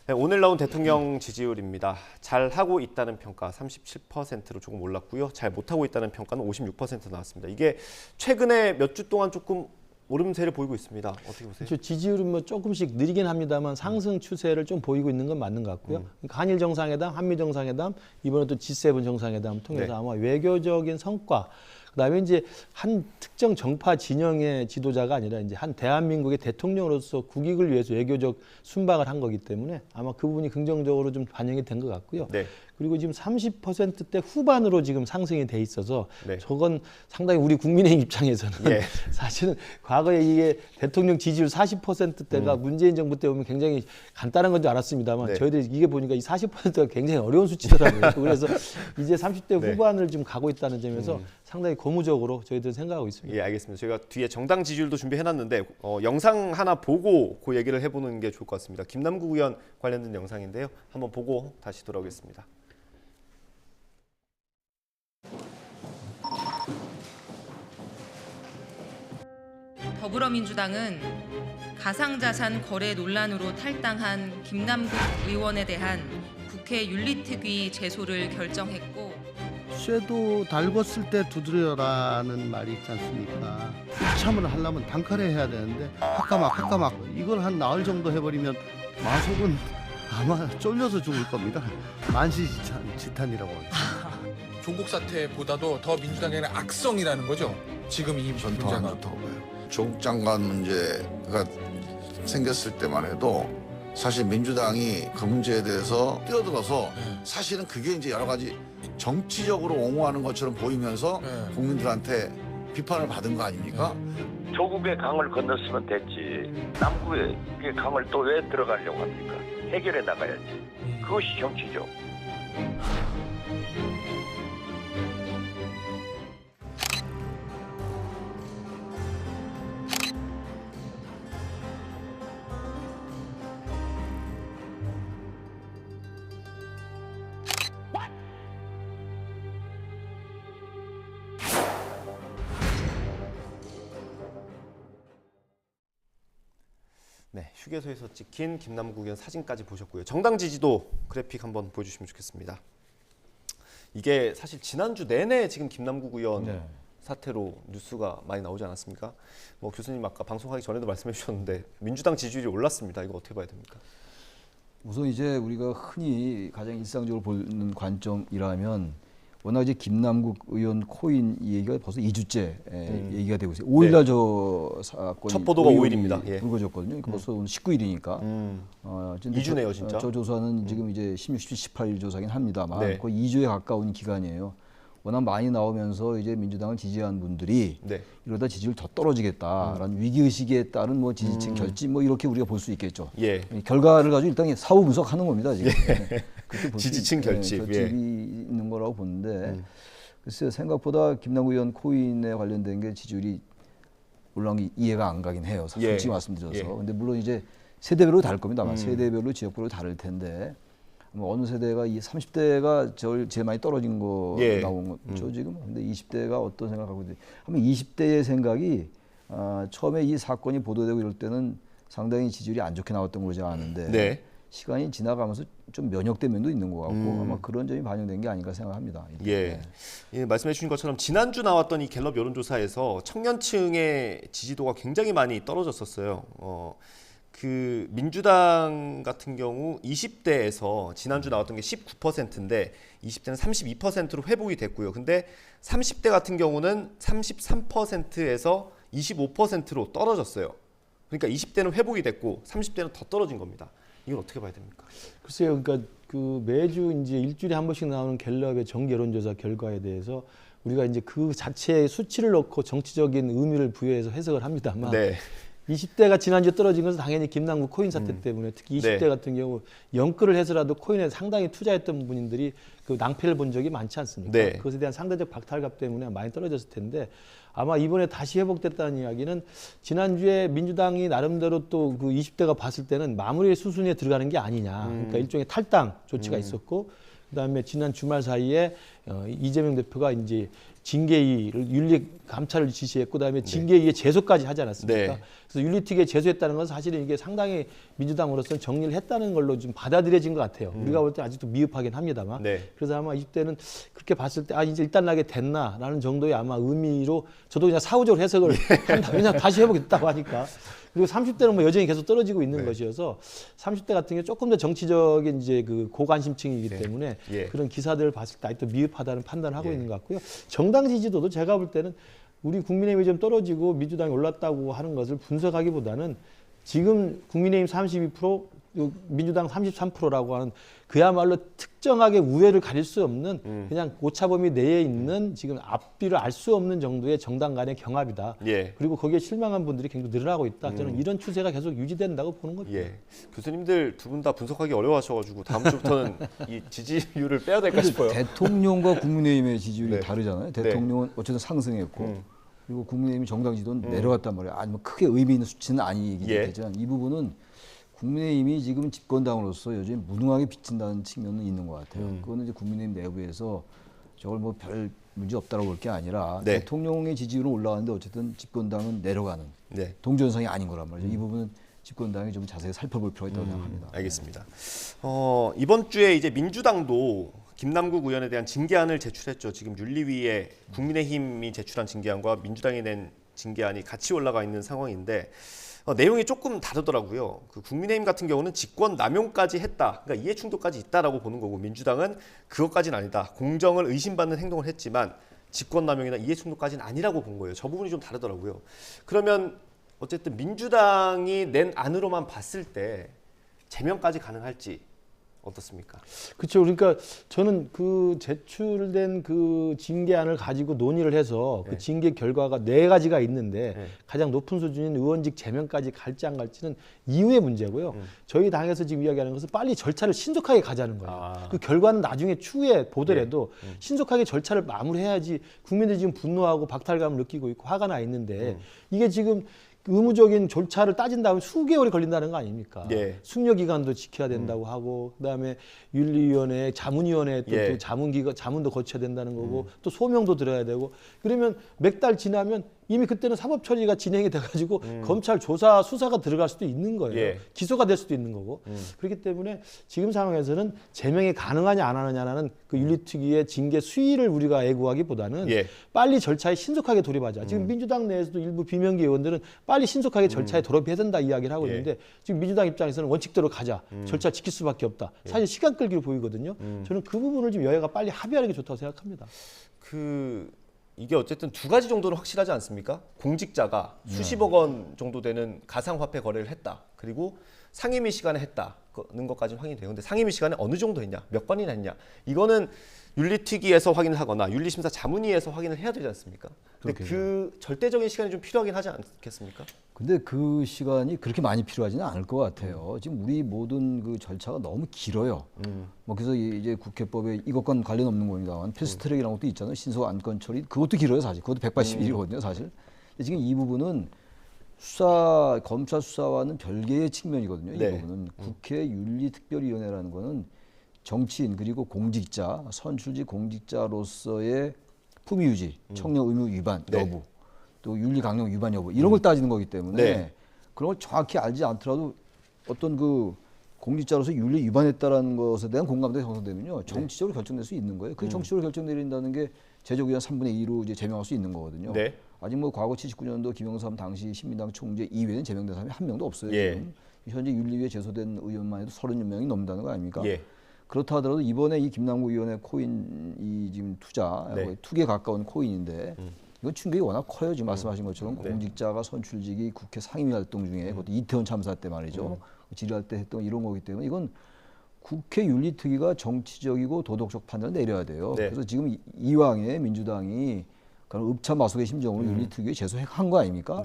네, 오늘 나온 대통령 지지율입니다. 잘하고 있다는 평가 37%로 조금 올랐고요. 잘 못하고 있다는 평가는 56% 나왔습니다. 이게 최근에 몇 주 동안 조금 오름세를 보이고 있습니다. 어떻게 보세요? 그렇죠. 지지율은 뭐 조금씩 느리긴 합니다만 상승 추세를 좀 보이고 있는 건 맞는 것 같고요. 그러니까 한일 정상회담, 한미 정상회담, 이번에 또 G7 정상회담 통해서 아마 외교적인 성과, 그다음에 이제 한 특정 정파 진영의 지도자가 아니라 이제 한 대한민국의 대통령으로서 국익을 위해서 외교적 순방을 한 거기 때문에 아마 그 부분이 긍정적으로 좀 반영이 된 것 같고요. 그리고 지금 30%대 후반으로 지금 상승이 돼 있어서 저건 상당히 우리 국민의 입장에서는 사실은 과거에 이게 대통령 지지율 40%대가 문재인 정부 때 보면 굉장히 간단한 건 줄 알았습니다만 저희들이 이게 보니까 이 40%가 굉장히 어려운 수치더라고요. 그래서 이제 30대 후반을 좀 가고 있다는 점에서 상당히 고무적으로 저희들 생각하고 있습니다. 예, 알겠습니다. 저희가 뒤에 정당 지지율도 준비해놨는데 영상 하나 보고 그 얘기를 해보는 게 좋을 것 같습니다. 김남국 의원 관련된 영상인데요. 한번 보고 다시 돌아오겠습니다. 더불어민주당은 가상자산 거래 논란으로 탈당한 김남국 의원에 대한 국회 윤리특위 제소를 결정했고 쇠도 달궜을 때 두드려라는 말이 있지 않습니까? 참을 하려면 단칼에 해야 되는데 화까막 이걸 한 나흘 정도 해버리면 마속은 아마 쫄려서 죽을 겁니다. 만시지탄이라고 하죠. 조국 사태보다도 더 민주당에는 악성이라는 거죠. 지금 이 문제가. 조국 장관 문제가 생겼을 때만 해도 사실 민주당이 그 문제에 대해서 뛰어들어서 사실은 그게 이제 여러 가지 정치적으로 옹호하는 것처럼 보이면서 국민들한테 비판을 받은 거 아닙니까? 조국의 강을 건넜으면 됐지. 남국의 강을 또 왜 들어가려고 합니까? 해결해 나가야지. 그것이 정치죠. 네, 휴게소에서 찍힌 김남국 의원 사진까지 보셨고요. 정당 지지도 그래픽 한번 보여주시면 좋겠습니다. 이게 사실 지난주 내내 지금 김남국 의원 사태로 뉴스가 많이 나오지 않았습니까? 뭐 교수님 아까 방송하기 전에도 말씀해 주셨는데 민주당 지지율이 올랐습니다. 이거 어떻게 봐야 됩니까? 우선 이제 우리가 흔히 가장 일상적으로 보는 관점이라면 워낙 이제 김남국 의원 코인 얘기가 벌써 2주째 얘기가 되고 있어요. 5일날 저 사건이 첫 보도가 5일입니다. 불거졌거든요. 벌써 오늘 19일이니까. 2주네요, 진짜. 저 조사는 지금 이제 16, 17, 18일 조사긴 합니다만 거의 2주에 가까운 기간이에요. 워낙 많이 나오면서 이제 민주당을 지지한 분들이 이러다 지지율 더 떨어지겠다라는 위기의식에 따른 뭐 지지층 결집 뭐 이렇게 우리가 볼 수 있겠죠. 결과를 가지고 일단 사후 분석하는 겁니다. 지금. 지지층 결집. 결집이 있는 거라고 보는데 글쎄요, 생각보다 김남국 의원 코인에 관련된 게 지지율이 올라온 게 이해가 안 가긴 해요. 솔직히 말씀드려서. 근데 물론 이제 세대별로 다를 겁니다. 아마 세대별로 지역별로 다를 텐데 어느 세대가 이 30대가 제일 많이 떨어진 거 나온 거죠 지금. 근데 20대가 어떤 생각하고 있는지 한번 20대의 생각이 처음에 이 사건이 보도되고 이럴 때는 상당히 지지율이 안 좋게 나왔던 걸로 제가 아는데 시간이 지나가면서 좀 면역된 면도 있는 것 같고 아마 그런 점이 반영된 게 아닌가 생각합니다. 예, 말씀해 주신 것처럼 지난주 나왔던 이 갤럽 여론조사에서 청년층의 지지도가 굉장히 많이 떨어졌었어요. 그 민주당 같은 경우 20대에서 지난주 나왔던 게 19%인데 20대는 32%로 회복이 됐고요. 근데 30대 같은 경우는 33%에서 25%로 떨어졌어요. 그러니까 20대는 회복이 됐고 30대는 더 떨어진 겁니다. 이건 어떻게 봐야 됩니까? 글쎄요, 그러니까 그 매주 이제 일주일에 한 번씩 나오는 갤럽의 정기 여론조사 결과에 대해서 우리가 이제 그 자체의 수치를 넣고 정치적인 의미를 부여해서 해석을 합니다만 20대가 지난주에 떨어진 것은 당연히 김남국 코인 사태 때문에 특히 20대 같은 경우 영끌을 해서라도 코인에 상당히 투자했던 분들이 그 낭패를 본 적이 많지 않습니까? 그것에 대한 상대적 박탈감 때문에 많이 떨어졌을 텐데 아마 이번에 다시 회복됐다는 이야기는 지난주에 민주당이 나름대로 또 그 20대가 봤을 때는 마무리 수순에 들어가는 게 아니냐. 그러니까 일종의 탈당 조치가 있었고 그다음에 지난 주말 사이에 이재명 대표가 이제 징계위를 윤리 감찰을 지시했고 그다음에 징계위에 제소까지 하지 않았습니까? 그래서 윤리특위에 제소했다는 건 사실은 이게 상당히 민주당으로서는 정리를 했다는 걸로 좀 받아들여진 것 같아요. 우리가 볼 때 아직도 미흡하긴 합니다만. 그래서 아마 20대는 그렇게 봤을 때 이제 일단락이 됐나라는 정도의 아마 의미로 저도 그냥 사후적으로 해석을 한다. 왜냐하면 다시 회복됐다고 하니까. 그리고 30대는 뭐 여전히 계속 떨어지고 있는 것이어서 30대 같은 경우 조금 더 정치적인 이제 그 고관심층이기 때문에 그런 기사들을 봤을 때 아직도 미흡하다는 판단을 하고 있는 것 같고요. 정당 지지도도 제가 볼 때는 우리 국민의힘이 좀 떨어지고 민주당이 올랐다고 하는 것을 분석하기보다는 지금 국민의힘 32%, 민주당 33%라고 하는 그야말로 특정하게 우회를 가릴 수 없는 그냥 오차범위 내에 있는 지금 앞뒤를 알 수 없는 정도의 정당 간의 경합이다. 그리고 거기에 실망한 분들이 굉장히 늘어나고 있다. 저는 이런 추세가 계속 유지된다고 보는 거죠. 교수님들 두 분 다 분석하기 어려워하셔가지고 다음 주부터는 이 지지율을 빼야 될까 싶어요. 대통령과 국민의힘의 지지율이 다르잖아요. 대통령은 어쨌든 상승했고 그리고 국민의힘 정당 지지도는 내려갔단 말이에요. 아니 뭐 크게 의미 있는 수치는 아니긴 하지만 이 부분은 국민의힘이 지금 집권당으로서 여전히 무능하게 비친다는 측면은 있는 것 같아요. 그거는 이제 국민의힘 내부에서 저걸 뭐 별 문제 없다고 볼 게 아니라 대통령의 지지율은 올라가는데 어쨌든 집권당은 내려가는 동전성이 아닌 거란 말이죠. 이 부분은 집권당이 좀 자세히 살펴볼 필요가 있다고 생각합니다. 알겠습니다. 이번 주에 이제 민주당도 김남국 의원에 대한 징계안을 제출했죠. 지금 윤리위에 국민의힘이 제출한 징계안과 민주당이 낸 징계안이 같이 올라가 있는 상황인데 내용이 조금 다르더라고요. 그 국민의힘 같은 경우는 직권 남용까지 했다. 그러니까 이해충돌까지 있다라고 보는 거고 민주당은 그것까지는 아니다. 공정을 의심받는 행동을 했지만 직권 남용이나 이해충돌까지는 아니라고 본 거예요. 저 부분이 좀 다르더라고요. 그러면 어쨌든 민주당이 낸 안으로만 봤을 때 제명까지 가능할지 어떻습니까? 그렇죠. 그러니까 저는 그 제출된 그 징계안을 가지고 논의를 해서 그 징계 결과가 4가지가 있는데 가장 높은 수준인 의원직 제명까지 갈지 안 갈지는 이후의 문제고요. 저희 당에서 지금 이야기하는 것은 빨리 절차를 신속하게 가자는 거예요. 그 결과는 나중에 추후에 보더라도 신속하게 절차를 마무리해야지 국민들이 지금 분노하고 박탈감을 느끼고 있고 화가 나 있는데 이게 지금 의무적인 절차를 따진 다음에 수개월이 걸린다는 거 아닙니까? 숙려 기간도 지켜야 된다고 하고 그다음에 윤리위원회, 자문위원회 또 자문도 거쳐야 된다는 거고 또 소명도 들어야 되고 그러면 몇 달 지나면 이미 그때는 사법 처리가 진행이 돼가지고 검찰 조사 수사가 들어갈 수도 있는 거예요. 기소가 될 수도 있는 거고 그렇기 때문에 지금 상황에서는 제명이 가능하냐 안 하느냐는 그 윤리특위의 징계 수위를 우리가 애구하기보다는 빨리 절차에 신속하게 돌입하자. 지금 민주당 내에서도 일부 비명계 의원들은 빨리 신속하게 절차에 돌입해야 된다 이야기를 하고 있는데 지금 민주당 입장에서는 원칙대로 가자. 절차 지킬 수밖에 없다. 사실 시간 끌기로 보이거든요. 저는 그 부분을 지금 여야가 빨리 합의하는 게 좋다고 생각합니다. 이게 어쨌든 2가지 정도는 확실하지 않습니까? 공직자가 수십억 원 정도 되는 가상화폐 거래를 했다. 그리고 상임위 시간에 했다. 했다는 것까지는 확인이 돼요. 근데 상임위 시간에 어느 정도 했냐, 몇 건이나 했냐, 이거는 윤리특위에서 확인을 하거나 윤리심사 자문위에서 확인을 해야 되지 않습니까? 근데 그 절대적인 시간이 좀 필요하긴 하지 않겠습니까? 근데 그 시간이 그렇게 많이 필요하지는 않을 것 같아요. 지금 우리 모든 그 절차가 너무 길어요. 뭐 그래서 이제 국회법에 이것과는 관련 없는 겁니다만 패스트트랙이라는 것도 있잖아요. 신속 안건 처리 그것도 길어요 사실. 그것도 180일이거든요 사실. 근데 지금 이 부분은 검찰 수사와는 별개의 측면이거든요. 이 부분은 국회 윤리특별위원회라는 거는 정치인 그리고 공직자, 선출직 공직자로서의 품위 유지, 청렴 의무 위반 여부, 또 윤리 강령 위반 여부 이런 걸 따지는 거기 때문에 그런 걸 정확히 알지 않더라도 어떤 그 공직자로서 윤리 위반했다라는 것에 대한 공감대가 형성되면요 정치적으로 결정될 수 있는 거예요. 그 정치적으로 결정내린다는 게 제적의원 3분의 2로 이제 제명할 수 있는 거거든요. 아직 뭐 과거 79년도 김영삼 당시 신민당 총재 이외에는 제명된 사람이 한 명도 없어요. 지금. 현재 윤리위에 제소된 의원만 해도 30명이 넘는다는 거 아닙니까? 그렇다 하더라도 이번에 이 김남국 의원의 코인 이 지금 투자 투기에 가까운 코인인데 이건 충격이 워낙 커요. 지금 말씀하신 것처럼 공직자가 선출직이 국회 상임위 활동 중에 그것도 이태원 참사 때 말이죠. 질의할 때 했던 이런 거기 때문에 이건 국회 윤리특위가 정치적이고 도덕적 판단을 내려야 돼요. 그래서 지금 이왕에 민주당이 그런 읍참마속의 심정으로 윤리특위에 제소한 거 아닙니까?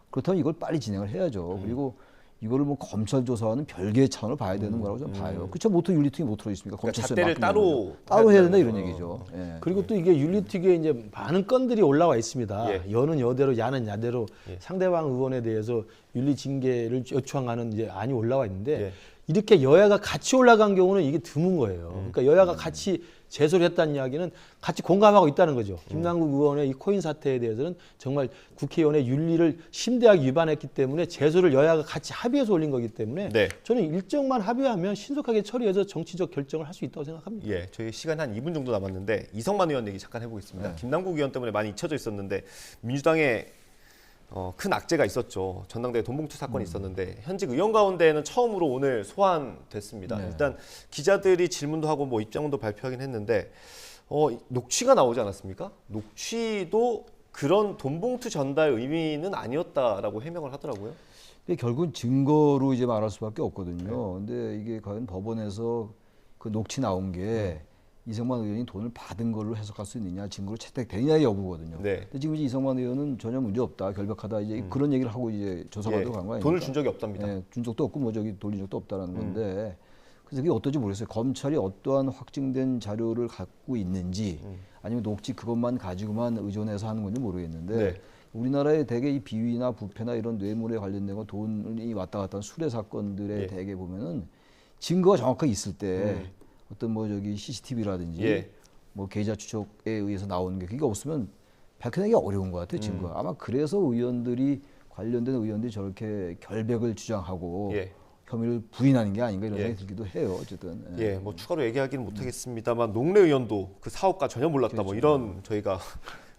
그렇다면 이걸 빨리 진행을 해야죠. 그리고 이거를 뭐 검찰 조사와는 별개의 차원을 봐야 되는 거라고 저는 봐요. 그렇죠. 모두 윤리특위 못 들어 있습니까? 검찰 잣대를 따로 해야 된다 이런 얘기죠. 그리고 또 이게 윤리특위에 이제 많은 건들이 올라와 있습니다. 여는 여대로 야는 야대로 상대방 의원에 대해서 윤리 징계를 요청하는 이제 안이 올라와 있는데 이렇게 여야가 같이 올라간 경우는 이게 드문 거예요. 그러니까 여야가 같이 제소를 했다는 이야기는 같이 공감하고 있다는 거죠. 김남국 의원의 이 코인 사태에 대해서는 정말 국회의원의 윤리를 심대하게 위반했기 때문에 제소를 여야가 같이 합의해서 올린 거기 때문에 저는 일정만 합의하면 신속하게 처리해서 정치적 결정을 할 수 있다고 생각합니다. 저희 시간 한 2분 정도 남았는데 이성만 의원 얘기 잠깐 해보겠습니다. 김남국 의원 때문에 많이 잊혀져 있었는데 민주당에 큰 악재가 있었죠. 전당대회 돈봉투 사건이 있었는데 현직 의원 가운데에는 처음으로 오늘 소환됐습니다. 일단 기자들이 질문도 하고 뭐 입장문도 발표하긴 했는데 녹취가 나오지 않았습니까? 녹취도 그런 돈봉투 전달 의미는 아니었다라고 해명을 하더라고요. 결국은 증거로 이제 말할 수밖에 없거든요. 근데 이게 과연 법원에서 그 녹취 나온 게 이성만 의원이 돈을 받은 걸로 해석할 수 있느냐, 증거로 채택되느냐의 여부거든요. 근데 지금 이제 이성만 의원은 전혀 문제 없다, 결백하다 이제 그런 얘기를 하고 이제 조사받으러 간 거 아닙니까? 돈을 준 적이 없답니다. 준 적도 없고 뭐 저기 돌린 적도 없다라는 건데 그래서 그게 어떨지 모르겠어요. 검찰이 어떠한 확증된 자료를 갖고 있는지 아니면 녹취 그것만 가지고만 의존해서 하는 건지 모르겠는데 우리나라의 대개 이 비위나 부패나 이런 뇌물에 관련된 거 돈이 왔다 갔다 하는 수뢰 사건들의 대개 보면은 증거가 정확하게 있을 때 어떤 뭐 저기 CCTV라든지 뭐 계좌 추적에 의해서 나오는 게 그게 없으면 밝혀내기 어려운 것 같아요. 증거가. 아마 그래서 관련된 의원들이 저렇게 결백을 주장하고 혐의를 부인하는 게 아닌가 이런 생각이 들기도 해요. 어쨌든. 뭐 추가로 얘기하기는 못하겠습니다만 농래 의원도 그 사업가 전혀 몰랐다 뭐 이런 저희가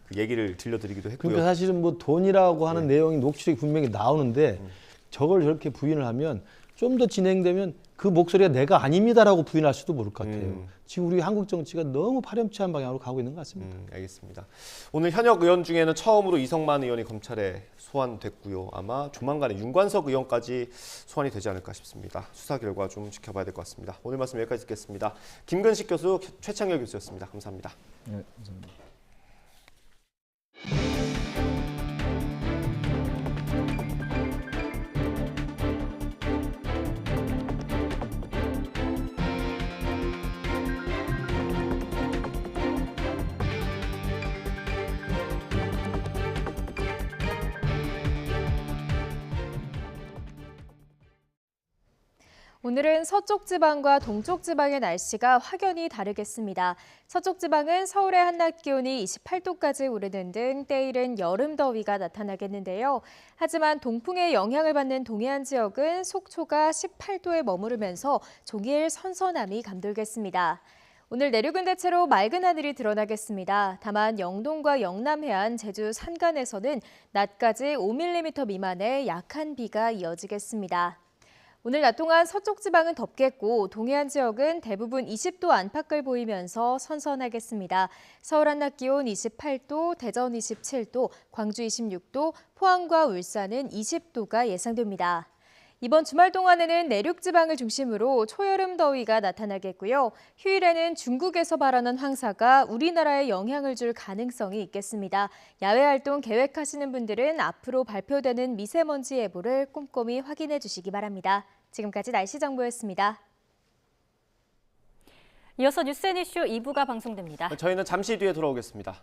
그 얘기를 들려드리기도 했고요. 그러니까 사실은 뭐 돈이라고 하는 내용이 녹취록이 분명히 나오는데 저걸 저렇게 부인을 하면 좀 더 진행되면 그 목소리가 내가 아닙니다라고 부인할 수도 모를 것 같아요. 지금 우리 한국 정치가 너무 파렴치한 방향으로 가고 있는 것 같습니다. 알겠습니다. 오늘 현역 의원 중에는 처음으로 이성만 의원이 검찰에 소환됐고요. 아마 조만간에 윤관석 의원까지 소환이 되지 않을까 싶습니다. 수사 결과 좀 지켜봐야 될 것 같습니다. 오늘 말씀 여기까지 듣겠습니다. 김근식 교수, 최창열 교수였습니다. 감사합니다. 네, 감사합니다. 오늘은 서쪽 지방과 동쪽 지방의 날씨가 확연히 다르겠습니다. 서쪽 지방은 서울의 한낮 기온이 28도까지 오르는 등 때이른 여름 더위가 나타나겠는데요. 하지만 동풍의 영향을 받는 동해안 지역은 속초가 18도에 머무르면서 종일 선선함이 감돌겠습니다. 오늘 내륙은 대체로 맑은 하늘이 드러나겠습니다. 다만 영동과 영남 해안, 제주 산간에서는 낮까지 5mm 미만의 약한 비가 이어지겠습니다. 오늘 낮 동안 서쪽 지방은 덥겠고 동해안 지역은 대부분 20도 안팎을 보이면서 선선하겠습니다. 서울 한낮 기온 28도, 대전 27도, 광주 26도, 포항과 울산은 20도가 예상됩니다. 이번 주말 동안에는 내륙 지방을 중심으로 초여름 더위가 나타나겠고요. 휴일에는 중국에서 발현한 황사가 우리나라에 영향을 줄 가능성이 있겠습니다. 야외 활동 계획하시는 분들은 앞으로 발표되는 미세먼지 예보를 꼼꼼히 확인해 주시기 바랍니다. 지금까지 날씨 정보였습니다. 이어서 뉴스 앤 이슈 2부가 방송됩니다. 저희는 잠시 뒤에 돌아오겠습니다.